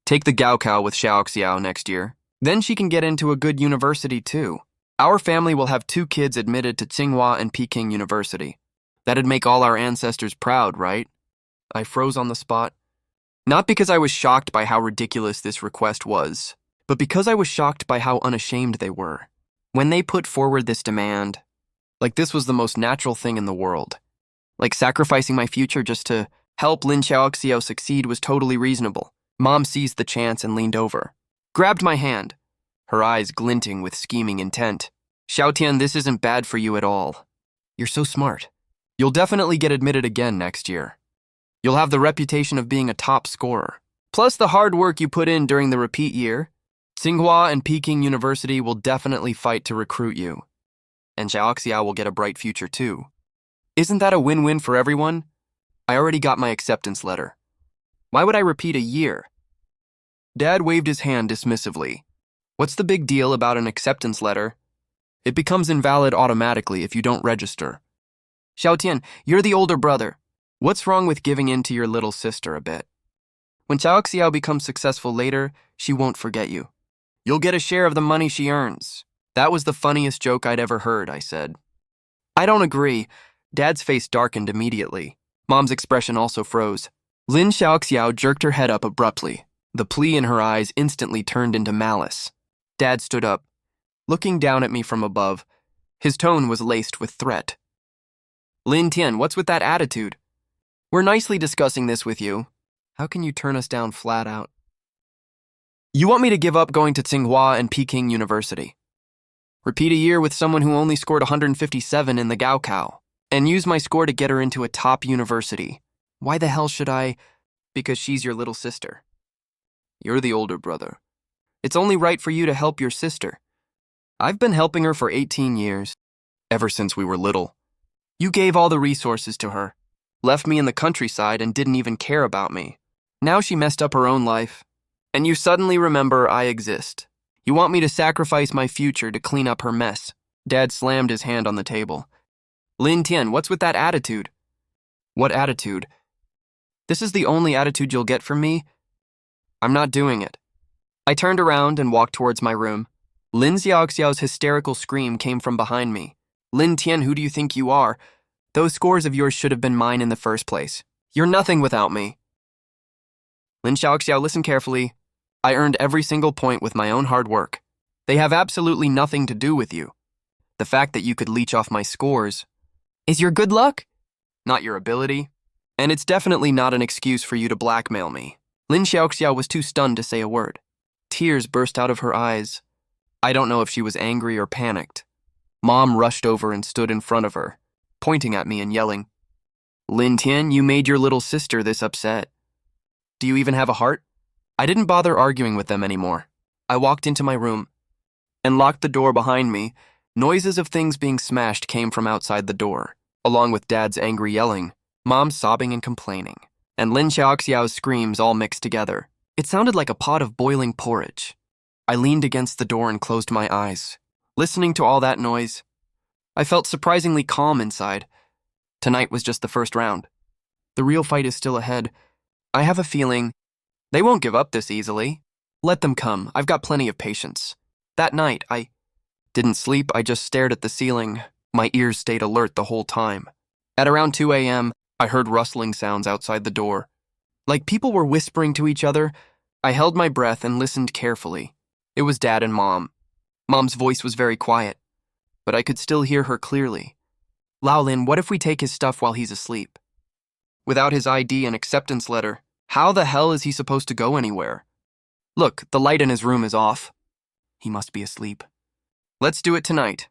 Take the Gaokao with Xiaoxiao next year. Then she can get into a good university too. Our family will have 2 kids admitted to Tsinghua and Peking University. That'd make all our ancestors proud, right? I froze on the spot. Not because I was shocked by how ridiculous this request was, but because I was shocked by how unashamed they were. When they put forward this demand, like this was the most natural thing in the world. Like sacrificing my future just to help Lin Xiaoxiao succeed was totally reasonable. Mom seized the chance and leaned over, grabbed my hand, her eyes glinting with scheming intent. Xiaotian, this isn't bad for you at all. You're so smart. You'll definitely get admitted again next year. You'll have the reputation of being a top scorer. Plus the hard work you put in during the repeat year, Tsinghua and Peking University will definitely fight to recruit you. And Xiaoxiao will get a bright future too. Isn't that a win-win for everyone? I already got my acceptance letter. Why would I repeat a year? Dad waved his hand dismissively. What's the big deal about an acceptance letter? It becomes invalid automatically if you don't register. Xiaotian, you're the older brother. What's wrong with giving in to your little sister a bit? When Xiaoxiao becomes successful later, she won't forget you. You'll get a share of the money she earns. That was the funniest joke I'd ever heard, I said. I don't agree. Dad's face darkened immediately. Mom's expression also froze. Lin Xiaoxiao jerked her head up abruptly. The plea in her eyes instantly turned into malice. Dad stood up, looking down at me from above. His tone was laced with threat. Lin Tian, what's with that attitude? We're nicely discussing this with you. How can you turn us down flat out? You want me to give up going to Tsinghua and Peking University? Repeat a year with someone who only scored 157 in the Gaokao, and use my score to get her into a top university. Why the hell should I? Because she's your little sister. You're the older brother. It's only right for you to help your sister. I've been helping her for 18 years, ever since we were little. You gave all the resources to her, left me in the countryside and didn't even care about me. Now she messed up her own life, and you suddenly remember I exist. You want me to sacrifice my future to clean up her mess. Dad slammed his hand on the table. Lin Tian, what's with that attitude? What attitude? This is the only attitude you'll get from me? I'm not doing it. I turned around and walked towards my room. Lin Xiaoxiao's hysterical scream came from behind me. Lin Tian, who do you think you are? Those scores of yours should have been mine in the first place. You're nothing without me. Lin Xiaoxiao, listen carefully. I earned every single point with my own hard work. They have absolutely nothing to do with you. The fact that you could leech off my scores is your good luck, not your ability. And it's definitely not an excuse for you to blackmail me. Lin Xiaoxiao was too stunned to say a word. Tears burst out of her eyes. I don't know if she was angry or panicked. Mom rushed over and stood in front of her, pointing at me and yelling, Lin Tian, you made your little sister this upset. Do you even have a heart? I didn't bother arguing with them anymore. I walked into my room and locked the door behind me. Noises of things being smashed came from outside the door, along with Dad's angry yelling, Mom sobbing and complaining, and Lin Xiaoxiao's screams all mixed together. It sounded like a pot of boiling porridge. I leaned against the door and closed my eyes. Listening to all that noise, I felt surprisingly calm inside. Tonight was just the first round. The real fight is still ahead. I have a feeling they won't give up this easily. Let them come. I've got plenty of patience. That night, I didn't sleep. I just stared at the ceiling. My ears stayed alert the whole time. At around 2 a.m., I heard rustling sounds outside the door. Like people were whispering to each other. I held my breath and listened carefully. It was Dad and Mom. Mom's voice was very quiet, but I could still hear her clearly. Laolin, what if we take his stuff while he's asleep? Without his ID and acceptance letter, how the hell is he supposed to go anywhere? Look, the light in his room is off. He must be asleep. Let's do it tonight.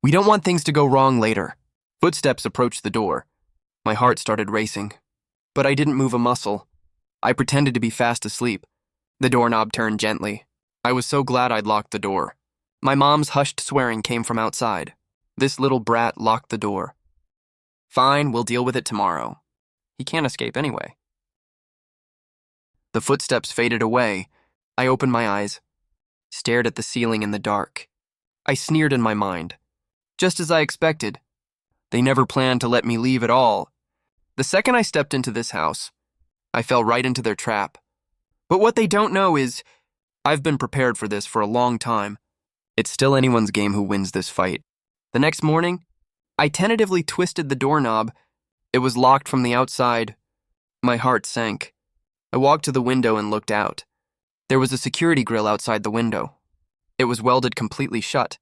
We don't want things to go wrong later. Footsteps approached the door. My heart started racing, but I didn't move a muscle. I pretended to be fast asleep. The doorknob turned gently. I was so glad I'd locked the door. My mom's hushed swearing came from outside. This little brat locked the door. Fine, we'll deal with it tomorrow. He can't escape anyway. The footsteps faded away. I opened my eyes, stared at the ceiling in the dark. I sneered in my mind. Just as I expected. They never planned to let me leave at all. The second I stepped into this house, I fell right into their trap. But what they don't know is, I've been prepared for this for a long time. It's still anyone's game who wins this fight. The next morning, I tentatively twisted the doorknob. It was locked from the outside. My heart sank. I walked to the window and looked out. There was a security grill outside the window. It was welded completely shut.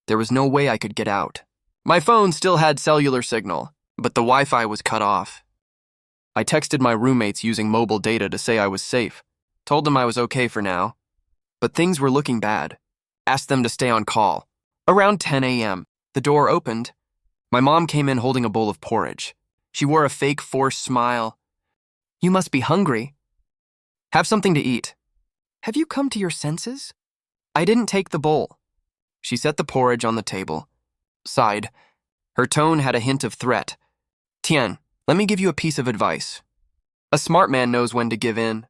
There was no way I could get out. My phone still had cellular signal, but the Wi-Fi was cut off. I texted my roommates using mobile data to say I was safe. Told them I was okay for now. But things were looking bad. Asked them to stay on call. Around 10 a.m., the door opened. My mom came in holding a bowl of porridge. She wore a fake forced smile. You must be hungry. Have something to eat. Have you come to your senses? I didn't take the bowl. She set the porridge on the table. Sighed. Her tone had a hint of threat. Tian, let me give you a piece of advice. A smart man knows when to give in,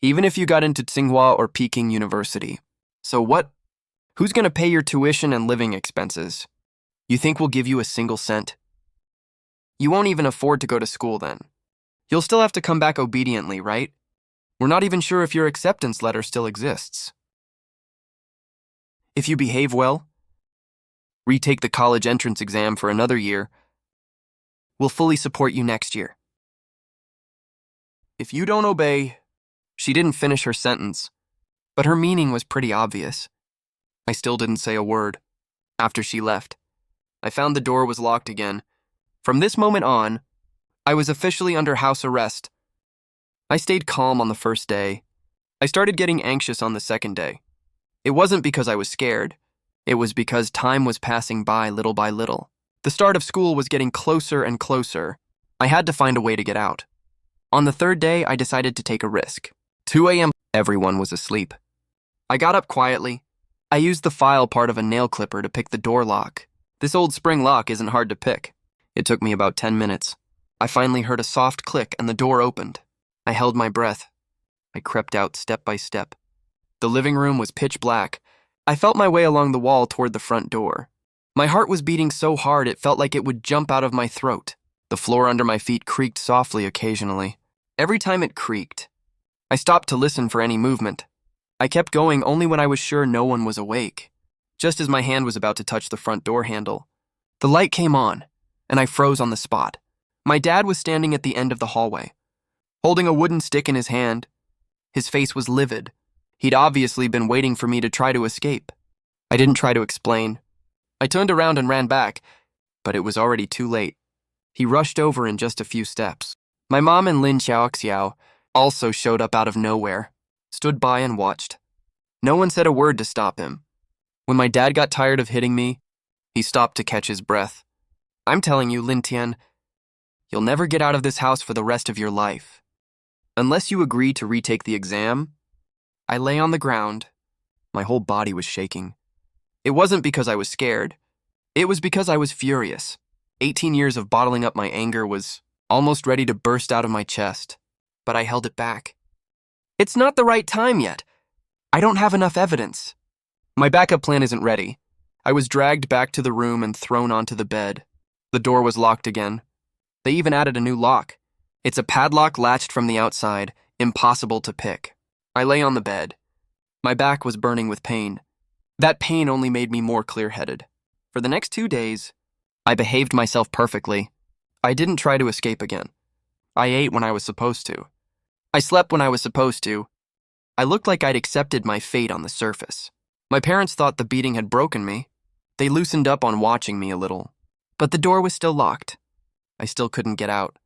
even if you got into Tsinghua or Peking University. So what? Who's going to pay your tuition and living expenses? You think we'll give you a single cent? You won't even afford to go to school then. You'll still have to come back obediently, right? We're not even sure if your acceptance letter still exists. If you behave well, retake the college entrance exam for another year, we'll fully support you next year. If you don't obey... She didn't finish her sentence, but her meaning was pretty obvious. I still didn't say a word. After she left, I found the door was locked again. From this moment on, I was officially under house arrest. I stayed calm on the first day. I started getting anxious on the second day. It wasn't because I was scared. It was because time was passing by little by little. The start of school was getting closer and closer. I had to find a way to get out. On the third day, I decided to take a risk. 2 a.m. Everyone was asleep. I got up quietly. I used the file part of a nail clipper to pick the door lock. This old spring lock isn't hard to pick. It took me about 10 minutes. I finally heard a soft click and the door opened. I held my breath. I crept out step by step. The living room was pitch black. I felt my way along the wall toward the front door. My heart was beating so hard it felt like it would jump out of my throat. The floor under my feet creaked softly occasionally. Every time it creaked, I stopped to listen for any movement. I kept going only when I was sure no one was awake. Just as my hand was about to touch the front door handle, the light came on, and I froze on the spot. My dad was standing at the end of the hallway, holding a wooden stick in his hand. His face was livid. He'd obviously been waiting for me to try to escape. I didn't try to explain. I turned around and ran back, but it was already too late. He rushed over in just a few steps. My mom and Lin Xiaoxiao also showed up out of nowhere, stood by and watched. No one said a word to stop him. When my dad got tired of hitting me, he stopped to catch his breath. I'm telling you, Lin Tian, you'll never get out of this house for the rest of your life. Unless you agree to retake the exam. I lay on the ground. My whole body was shaking. It wasn't because I was scared. It was because I was furious. 18 years of bottling up my anger was almost ready to burst out of my chest. But I held it back. It's not the right time yet. I don't have enough evidence. My backup plan isn't ready. I was dragged back to the room and thrown onto the bed. The door was locked again. They even added a new lock. It's a padlock latched from the outside, impossible to pick. I lay on the bed. My back was burning with pain. That pain only made me more clear-headed. For the next 2 days, I behaved myself perfectly. I didn't try to escape again. I ate when I was supposed to. I slept when I was supposed to. I looked like I'd accepted my fate on the surface. My parents thought the beating had broken me. They loosened up on watching me a little. But the door was still locked. I still couldn't get out.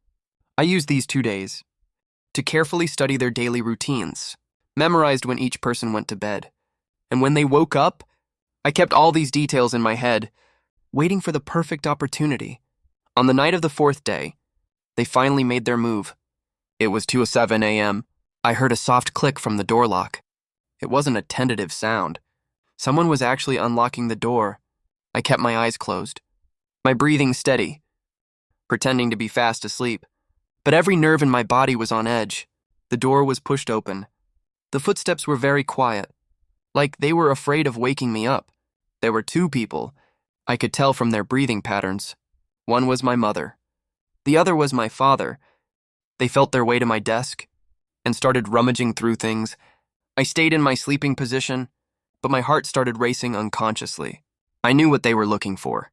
I used these 2 days to carefully study their daily routines, memorized when each person went to bed. And when they woke up, I kept all these details in my head, waiting for the perfect opportunity. On the night of the 4th day, they finally made their move. It was 2:07 a.m. I heard a soft click from the door lock. It wasn't a tentative sound. Someone was actually unlocking the door. I kept my eyes closed, my breathing steady, pretending to be fast asleep. But every nerve in my body was on edge. The door was pushed open. The footsteps were very quiet, like they were afraid of waking me up. There were 2 people. I could tell from their breathing patterns. One was my mother. The other was my father. They felt their way to my desk and started rummaging through things. I stayed in my sleeping position, but my heart started racing unconsciously. I knew what they were looking for.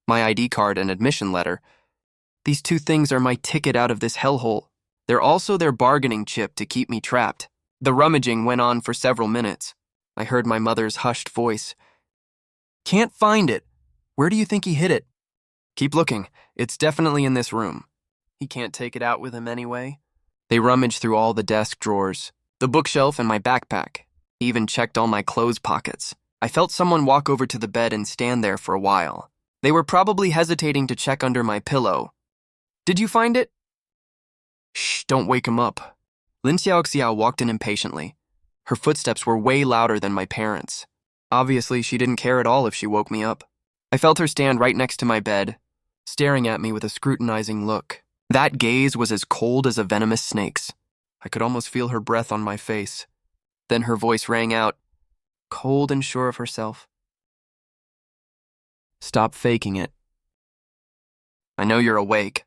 My ID card and admission letter. These 2 things are my ticket out of this hellhole. They're also their bargaining chip to keep me trapped. The rummaging went on for several minutes. I heard my mother's hushed voice. "Can't find it. Where do you think he hid it?" "Keep looking. It's definitely in this room. He can't take it out with him anyway." They rummaged through all the desk drawers, the bookshelf, and my backpack. Even checked all my clothes pockets. I felt someone walk over to the bed and stand there for a while. They were probably hesitating to check under my pillow. "Did you find it?" "Shh, don't wake him up." Lin Xiaoxiao walked in impatiently. Her footsteps were way louder than my parents'. Obviously, she didn't care at all if she woke me up. I felt her stand right next to my bed, staring at me with a scrutinizing look. That gaze was as cold as a venomous snake's. I could almost feel her breath on my face. Then her voice rang out, cold and sure of herself. "Stop faking it. I know you're awake."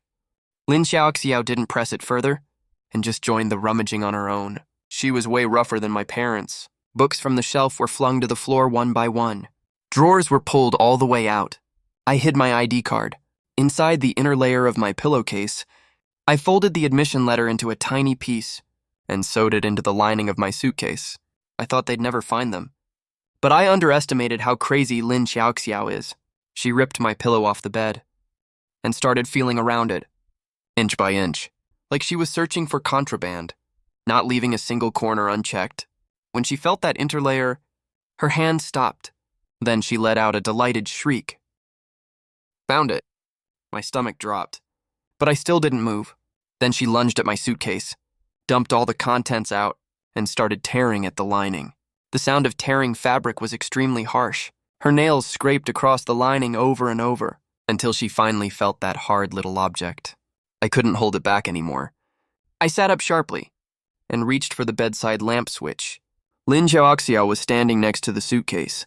Lin Xiaoxiao didn't press it further and just joined the rummaging on her own. She was way rougher than my parents. Books from the shelf were flung to the floor one by one. Drawers were pulled all the way out. I hid my ID card. Inside the inner layer of my pillowcase, I folded the admission letter into a tiny piece and sewed it into the lining of my suitcase. I thought they'd never find them. But I underestimated how crazy Lin Xiaoxiao is. She ripped my pillow off the bed and started feeling around it, inch by inch, like she was searching for contraband, not leaving a single corner unchecked. When she felt that interlayer, her hand stopped. Then she let out a delighted shriek. "Found it." My stomach dropped, but I still didn't move. Then she lunged at my suitcase, dumped all the contents out, and started tearing at the lining. The sound of tearing fabric was extremely harsh. Her nails scraped across the lining over and over, until she finally felt that hard little object. I couldn't hold it back anymore. I sat up sharply and reached for the bedside lamp switch. Lin Xiaoxiao was standing next to the suitcase,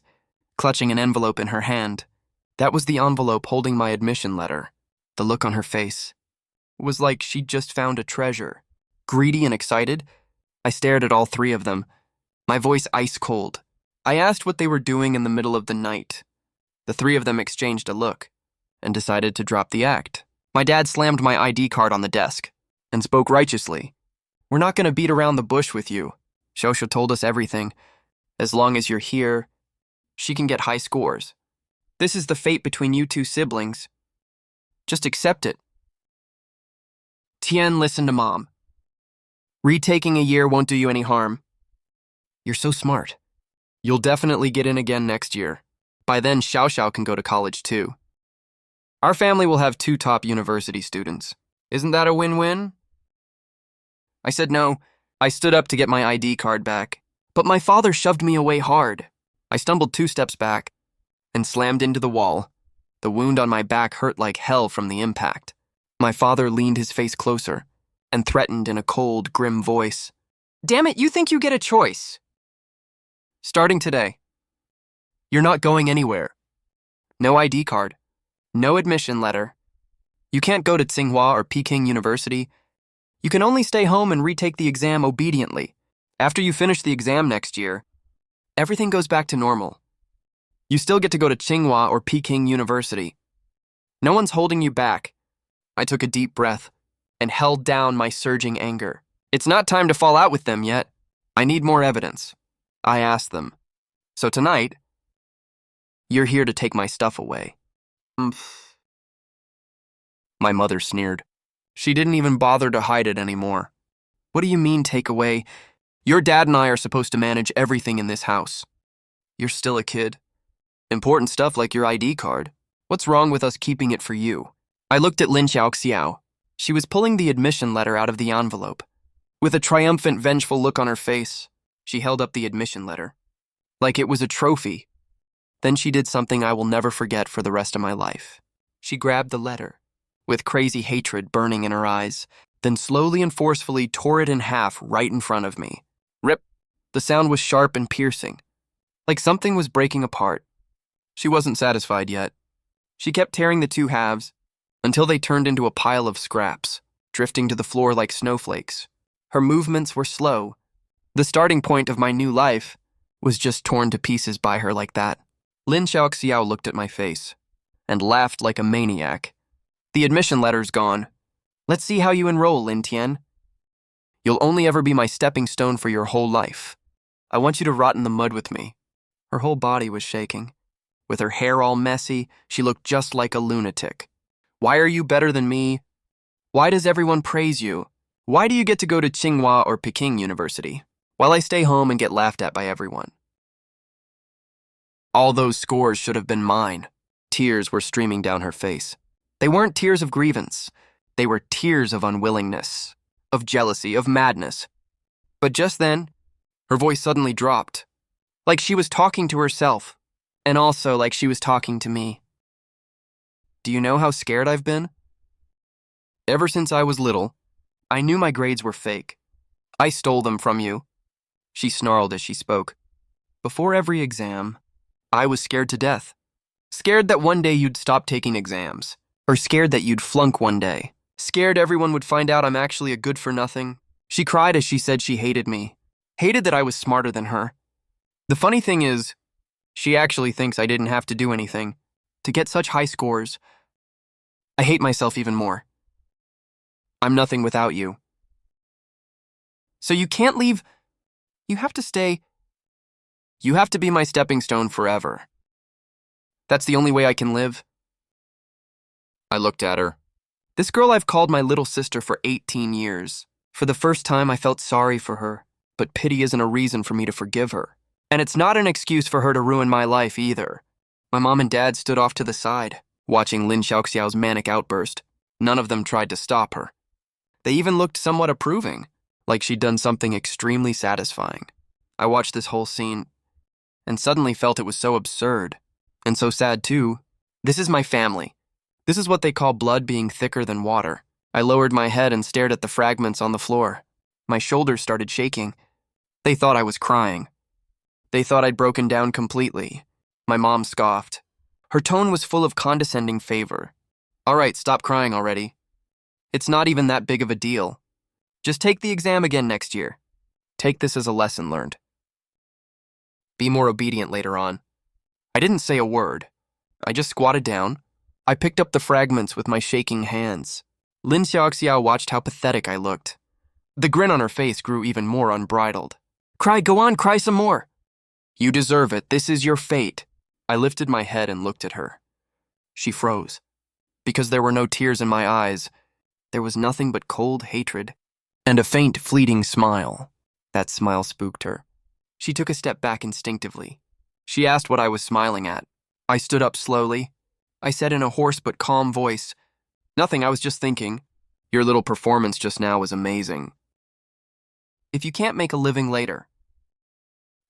clutching an envelope in her hand. That was the envelope holding my admission letter. The look on her face was like she'd just found a treasure. Greedy and excited, I stared at all 3 of them, my voice ice cold. I asked what they were doing in the middle of the night. The 3 of them exchanged a look and decided to drop the act. My dad slammed my ID card on the desk and spoke righteously. "We're not going to beat around the bush with you. Shosha told us everything. As long as you're here, she can get high scores. This is the fate between you 2 siblings. Just accept it." "Tian, listen to Mom. Retaking a year won't do you any harm. You're so smart. You'll definitely get in again next year. By then, Xiao Xiao can go to college too. Our family will have 2 top university students. Isn't that a win-win?" I said no. I stood up to get my ID card back, but my father shoved me away hard. I stumbled 2 steps back and slammed into the wall. The wound on my back hurt like hell from the impact. My father leaned his face closer and threatened in a cold, grim voice. "Damn it, you think you get a choice? Starting today, you're not going anywhere. No ID card. No admission letter. You can't go to Tsinghua or Peking University. You can only stay home and retake the exam obediently. After you finish the exam next year, everything goes back to normal. You still get to go to Tsinghua or Peking University. No one's holding you back. I took a deep breath and held down my surging anger. It's not time to fall out with them yet. I need more evidence. I asked them. So tonight, you're here to take my stuff away. My mother sneered. She didn't even bother to hide it anymore. What do you mean, take away? Your dad and I are supposed to manage everything in this house. You're still a kid. Important stuff like your ID card. What's wrong with us keeping it for you? I looked at Lin Xiaoxiao. She was pulling the admission letter out of the envelope. With a triumphant, vengeful look on her face, she held up the admission letter, like it was a trophy. Then she did something I will never forget for the rest of my life. She grabbed the letter, with crazy hatred burning in her eyes, then slowly and forcefully tore it in half right in front of me. Rip! The sound was sharp and piercing, like something was breaking apart. She wasn't satisfied yet. She kept tearing the two halves until they turned into a pile of scraps, drifting to the floor like snowflakes. Her movements were slow. The starting point of my new life was just torn to pieces by her like that. Lin Xiaoxiao looked at my face and laughed like a maniac. The admission letter's gone. Let's see how you enroll, Lin Tian. You'll only ever be my stepping stone for your whole life. I want you to rot in the mud with me. Her whole body was shaking. With her hair all messy, she looked just like a lunatic. Why are you better than me? Why does everyone praise you? Why do you get to go to Tsinghua or Peking University, while I stay home and get laughed at by everyone? All those scores should have been mine. Tears were streaming down her face. They weren't tears of grievance. They were tears of unwillingness, of jealousy, of madness. But just then, her voice suddenly dropped, like she was talking to herself, and also like she was talking to me. Do you know how scared I've been? Ever since I was little, I knew my grades were fake. I stole them from you. She snarled as she spoke. Before every exam, I was scared to death. Scared that one day you'd stop taking exams, or scared that you'd flunk one day. Scared everyone would find out I'm actually a good-for-nothing. She cried as she said she hated me, hated that I was smarter than her. The funny thing is, she actually thinks I didn't have to do anything to get such high scores. I hate myself even more. I'm nothing without you. So you can't leave. You have to stay. You have to be my stepping stone forever. That's the only way I can live. I looked at her. This girl I've called my little sister for 18 years. For the first time, I felt sorry for her, but pity isn't a reason for me to forgive her. And it's not an excuse for her to ruin my life either. My mom and dad stood off to the side, watching Lin Xiaoxiao's manic outburst. None of them tried to stop her. They even looked somewhat approving, like she'd done something extremely satisfying. I watched this whole scene and suddenly felt it was so absurd, and so sad too. This is my family. This is what they call blood being thicker than water. I lowered my head and stared at the fragments on the floor. My shoulders started shaking. They thought I was crying. They thought I'd broken down completely. My mom scoffed. Her tone was full of condescending favor. All right, stop crying already. It's not even that big of a deal. Just take the exam again next year. Take this as a lesson learned. Be more obedient later on. I didn't say a word. I just squatted down. I picked up the fragments with my shaking hands. Lin Xiaoxiao watched how pathetic I looked. The grin on her face grew even more unbridled. Cry, go on, cry some more. You deserve it. This is your fate. I lifted my head and looked at her. She froze. Because there were no tears in my eyes, there was nothing but cold hatred and a faint, fleeting smile. That smile spooked her. She took a step back instinctively. She asked what I was smiling at. I stood up slowly. I said in a hoarse but calm voice, Nothing, I was just thinking. Your little performance just now was amazing. If you can't make a living later,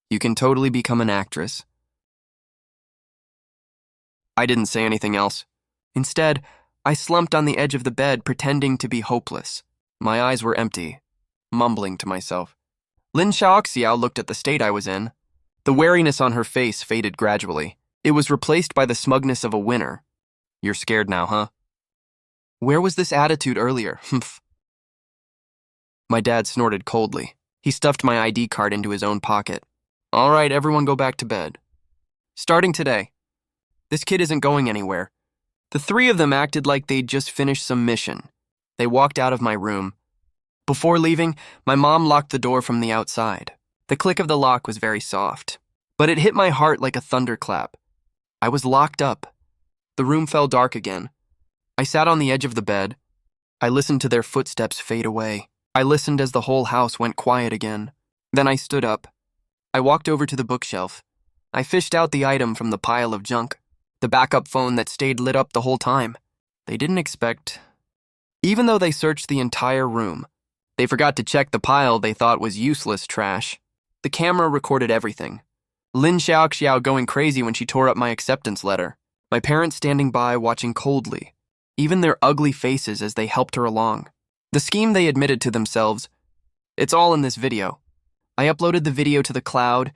you can totally become an actress. I didn't say anything else. Instead, I slumped on the edge of the bed, pretending to be hopeless. My eyes were empty, mumbling to myself. Lin Xiaoxiao looked at the state I was in. The wariness on her face faded gradually. It was replaced by the smugness of a winner. You're scared now, huh? Where was this attitude earlier? Humph. My dad snorted coldly. He stuffed my ID card into his own pocket. All right, everyone go back to bed. Starting today. This kid isn't going anywhere. The three of them acted like they'd just finished some mission. They walked out of my room. Before leaving, my mom locked the door from the outside. The click of the lock was very soft, but it hit my heart like a thunderclap. I was locked up. The room fell dark again. I sat on the edge of the bed. I listened to their footsteps fade away. I listened as the whole house went quiet again. Then I stood up. I walked over to the bookshelf. I fished out the item from the pile of junk, the backup phone that stayed lit up the whole time. They didn't expect. Even though they searched the entire room, they forgot to check the pile they thought was useless trash. The camera recorded everything. Lin Xiaoxiao going crazy when she tore up my acceptance letter. My parents standing by watching coldly, even their ugly faces as they helped her along. The scheme they admitted to themselves. It's all in this video. I uploaded the video to the cloud.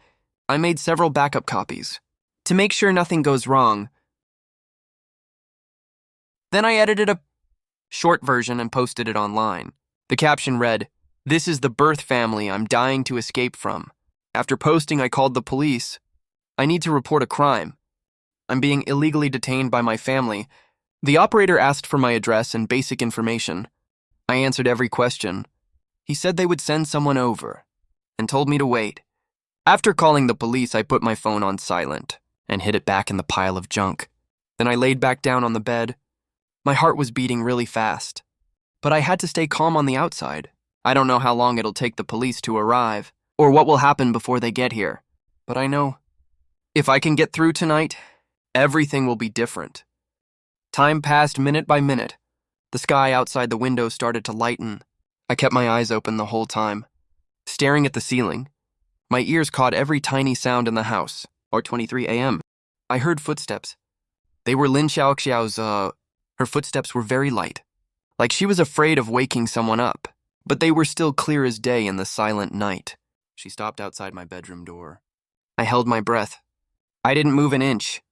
I made several backup copies to make sure nothing goes wrong. Then I edited a short version and posted it online. The caption read, "This is the birth family I'm dying to escape from. After posting, I called the police. I need to report a crime. I'm being illegally detained by my family. The operator asked for my address and basic information. I answered every question. He said they would send someone over and told me to wait. After calling the police, I put my phone on silent and hid it back in the pile of junk. Then I laid back down on the bed. My heart was beating really fast, but I had to stay calm on the outside. I don't know how long it'll take the police to arrive or what will happen before they get here, but I know if I can get through tonight, everything will be different." Time passed minute by minute. The sky outside the window started to lighten. I kept my eyes open the whole time, staring at the ceiling. My ears caught every tiny sound in the house. 23 a.m. I heard footsteps. They were Lin Xiaoxiao's, her footsteps were very light, like she was afraid of waking someone up, but they were still clear as day in the silent night. She stopped outside my bedroom door. I held my breath. I didn't move an inch.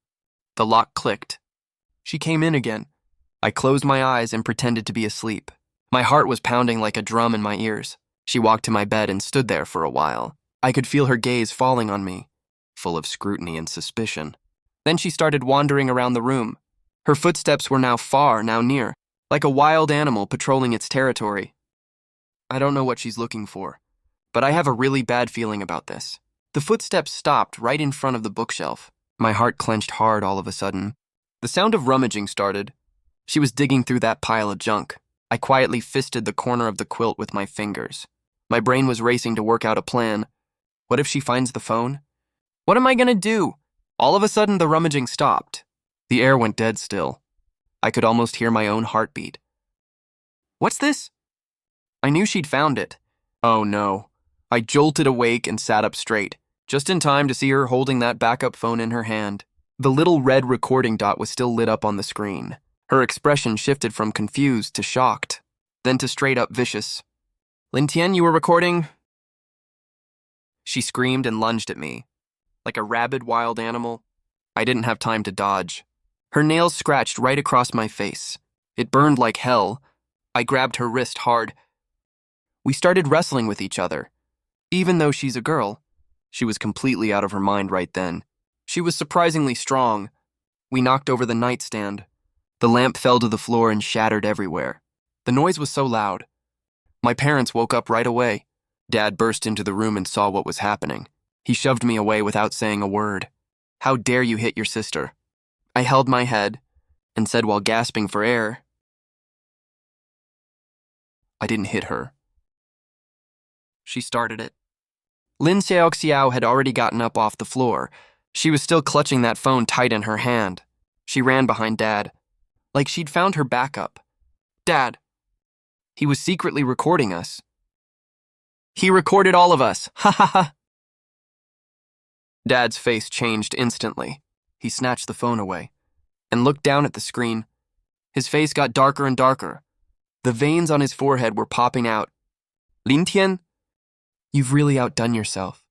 The lock clicked. She came in again. I closed my eyes and pretended to be asleep. My heart was pounding like a drum in my ears. She walked to my bed and stood there for a while. I could feel her gaze falling on me, full of scrutiny and suspicion. Then she started wandering around the room. Her footsteps were now far, now near, like a wild animal patrolling its territory. I don't know what she's looking for, but I have a really bad feeling about this. The footsteps stopped right in front of the bookshelf. My heart clenched hard all of a sudden. The sound of rummaging started. She was digging through that pile of junk. I quietly fisted the corner of the quilt with my fingers. My brain was racing to work out a plan. What if she finds the phone? What am I gonna do? All of a sudden, the rummaging stopped. The air went dead still. I could almost hear my own heartbeat. What's this? I knew she'd found it. Oh no. I jolted awake and sat up straight, just in time to see her holding that backup phone in her hand. The little red recording dot was still lit up on the screen. Her expression shifted from confused to shocked, then to straight up vicious. "Lin Tian, you were recording?" She screamed and lunged at me. Like a rabid wild animal, I didn't have time to dodge. Her nails scratched right across my face. It burned like hell. I grabbed her wrist hard. We started wrestling with each other. Even though she's a girl, she was completely out of her mind right then. She was surprisingly strong. We knocked over the nightstand. The lamp fell to the floor and shattered everywhere. The noise was so loud. My parents woke up right away. Dad burst into the room and saw what was happening. He shoved me away without saying a word. "How dare you hit your sister?" I held my head and said while gasping for air, "I didn't hit her. She started it." Lin Xiaoxiao had already gotten up off the floor. She was still clutching that phone tight in her hand. She ran behind Dad, like she'd found her backup. "Dad, he was secretly recording us. He recorded all of us, ha ha ha." Dad's face changed instantly. He snatched the phone away and looked down at the screen. His face got darker and darker. The veins on his forehead were popping out. "Lin Tian, you've really outdone yourself."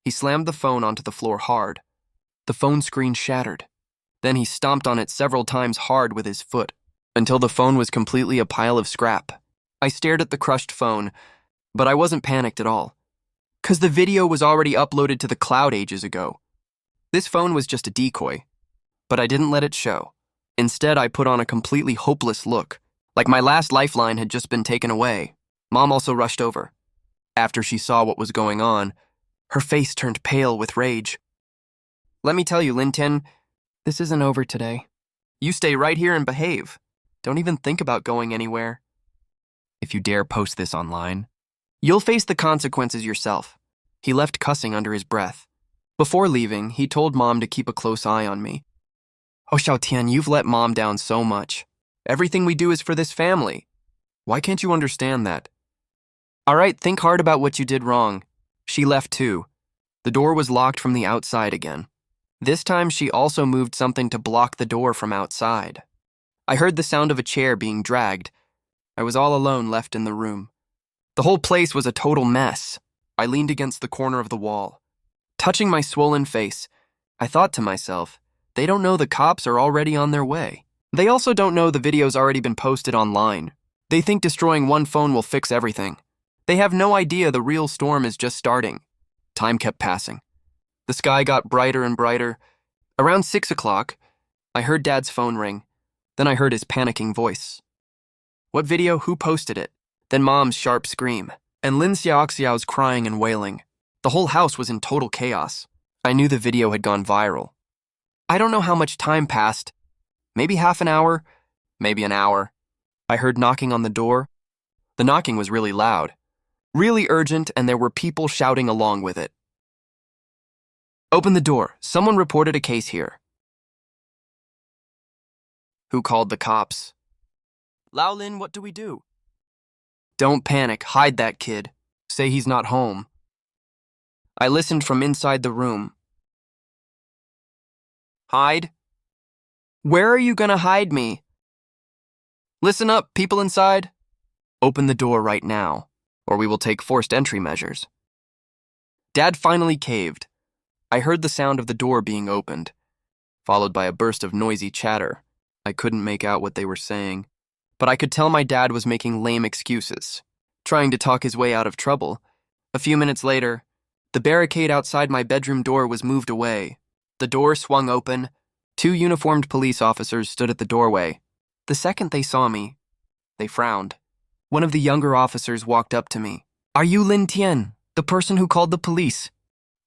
He slammed the phone onto the floor hard. The phone screen shattered. Then he stomped on it several times hard with his foot, until the phone was completely a pile of scrap. I stared at the crushed phone, but I wasn't panicked at all, 'cause the video was already uploaded to the cloud ages ago. This phone was just a decoy, but I didn't let it show. Instead, I put on a completely hopeless look, like my last lifeline had just been taken away. Mom also rushed over. After she saw what was going on, her face turned pale with rage. "Let me tell you, Lin Tian, this isn't over today. You stay right here and behave. Don't even think about going anywhere. If you dare post this online, you'll face the consequences yourself." He left cussing under his breath. Before leaving, he told Mom to keep a close eye on me. "Oh, Xiaotian, you've let Mom down so much. Everything we do is for this family. Why can't you understand that? All right, think hard about what you did wrong." She left too. The door was locked from the outside again. This time, she also moved something to block the door from outside. I heard the sound of a chair being dragged. I was all alone left in the room. The whole place was a total mess. I leaned against the corner of the wall. Touching my swollen face, I thought to myself, they don't know the cops are already on their way. They also don't know the video's already been posted online. They think destroying one phone will fix everything. They have no idea the real storm is just starting. Time kept passing. The sky got brighter and brighter. Around 6 o'clock, I heard Dad's phone ring. Then I heard his panicking voice. "What video? Who posted it?" Then Mom's sharp scream, and Lin Xiaoxiao's crying and wailing. The whole house was in total chaos. I knew the video had gone viral. I don't know how much time passed. Maybe half an hour, maybe an hour. I heard knocking on the door. The knocking was really loud, really urgent, and there were people shouting along with it. "Open the door. Someone reported a case here." "Who called the cops?" "Lao Lin, what do we do?" "Don't panic. Hide that kid. Say he's not home." I listened from inside the room. "Hide? Where are you gonna hide me?" "Listen up, people inside. Open the door right now, or we will take forced entry measures." Dad finally caved. I heard the sound of the door being opened, followed by a burst of noisy chatter. I couldn't make out what they were saying, but I could tell my dad was making lame excuses, trying to talk his way out of trouble. A few minutes later, the barricade outside my bedroom door was moved away. The door swung open. 2 uniformed police officers stood at the doorway. The second they saw me, they frowned. One of the younger officers walked up to me. "Are you Lin Tian, the person who called the police?"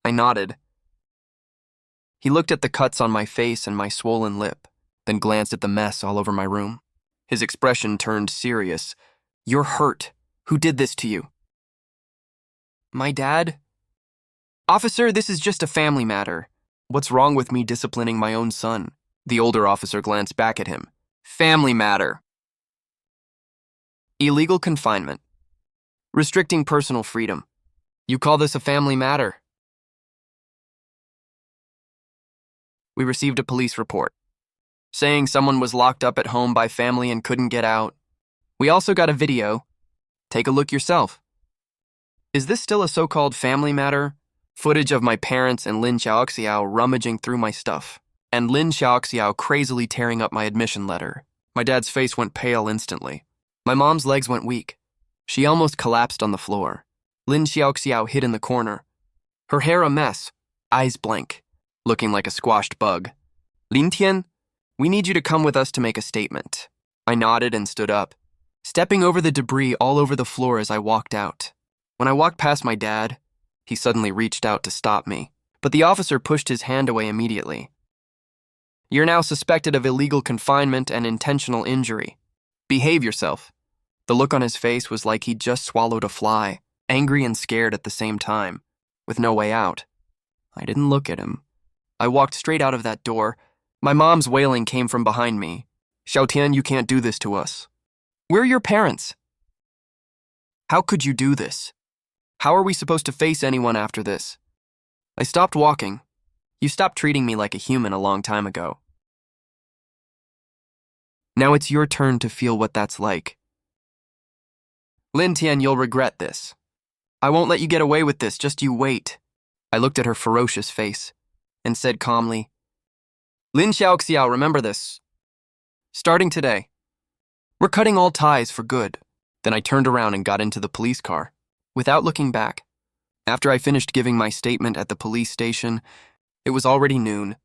I nodded. He looked at the cuts on my face and my swollen lip, then glanced at the mess all over my room. His expression turned serious. "You're hurt. Who did this to you?" "My dad?" "Officer, this is just a family matter. What's wrong with me disciplining my own son?" The older officer glanced back at him. "Family matter. Illegal confinement. Restricting personal freedom. You call this a family matter?" We received a police report, saying someone was locked up at home by family and couldn't get out. We also got a video. Take a look yourself. Is this still a so-called family matter? Footage of my parents and Lin Xiaoxiao rummaging through my stuff, and Lin Xiaoxiao crazily tearing up my admission letter. My dad's face went pale instantly. My mom's legs went weak. She almost collapsed on the floor. Lin Xiaoxiao hid in the corner, her hair a mess, eyes blank, looking like a squashed bug. "Lin Tian, we need you to come with us to make a statement." I nodded and stood up, stepping over the debris all over the floor as I walked out. When I walked past my dad, he suddenly reached out to stop me, but the officer pushed his hand away immediately. "You're now suspected of illegal confinement and intentional injury. Behave yourself." The look on his face was like he'd just swallowed a fly, angry and scared at the same time, with no way out. I didn't look at him. I walked straight out of that door. My mom's wailing came from behind me. "Xiaotian, you can't do this to us. We're your parents. How could you do this? How are we supposed to face anyone after this?" I stopped walking. "You stopped treating me like a human a long time ago. Now it's your turn to feel what that's like. Lin Tian, you'll regret this. I won't let you get away with this, just you wait." I looked at her ferocious face and said calmly, Lin Xiaoxiao, remember this. Starting today, we're cutting all ties for good. Then I turned around and got into the police car, without looking back. After I finished giving my statement at the police station, it was already noon.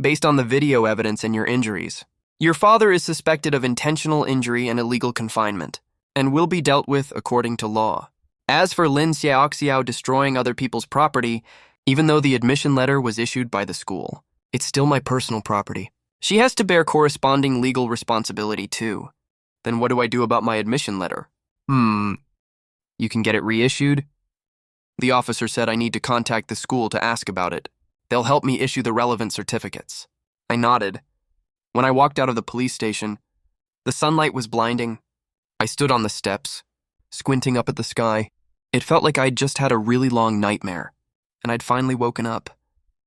Based on the video evidence and your injuries, your father is suspected of intentional injury and illegal confinement, and will be dealt with according to law. As for Lin Xiaoxiao destroying other people's property, even though the admission letter was issued by the school, it's still my personal property. She has to bear corresponding legal responsibility too. Then what do I do about my admission letter? You can get it reissued? The officer said I need to contact the school to ask about it. They'll help me issue the relevant certificates. I nodded. When I walked out of the police station, the sunlight was blinding. I stood on the steps, squinting up at the sky. It felt like I'd just had a really long nightmare, and I'd finally woken up.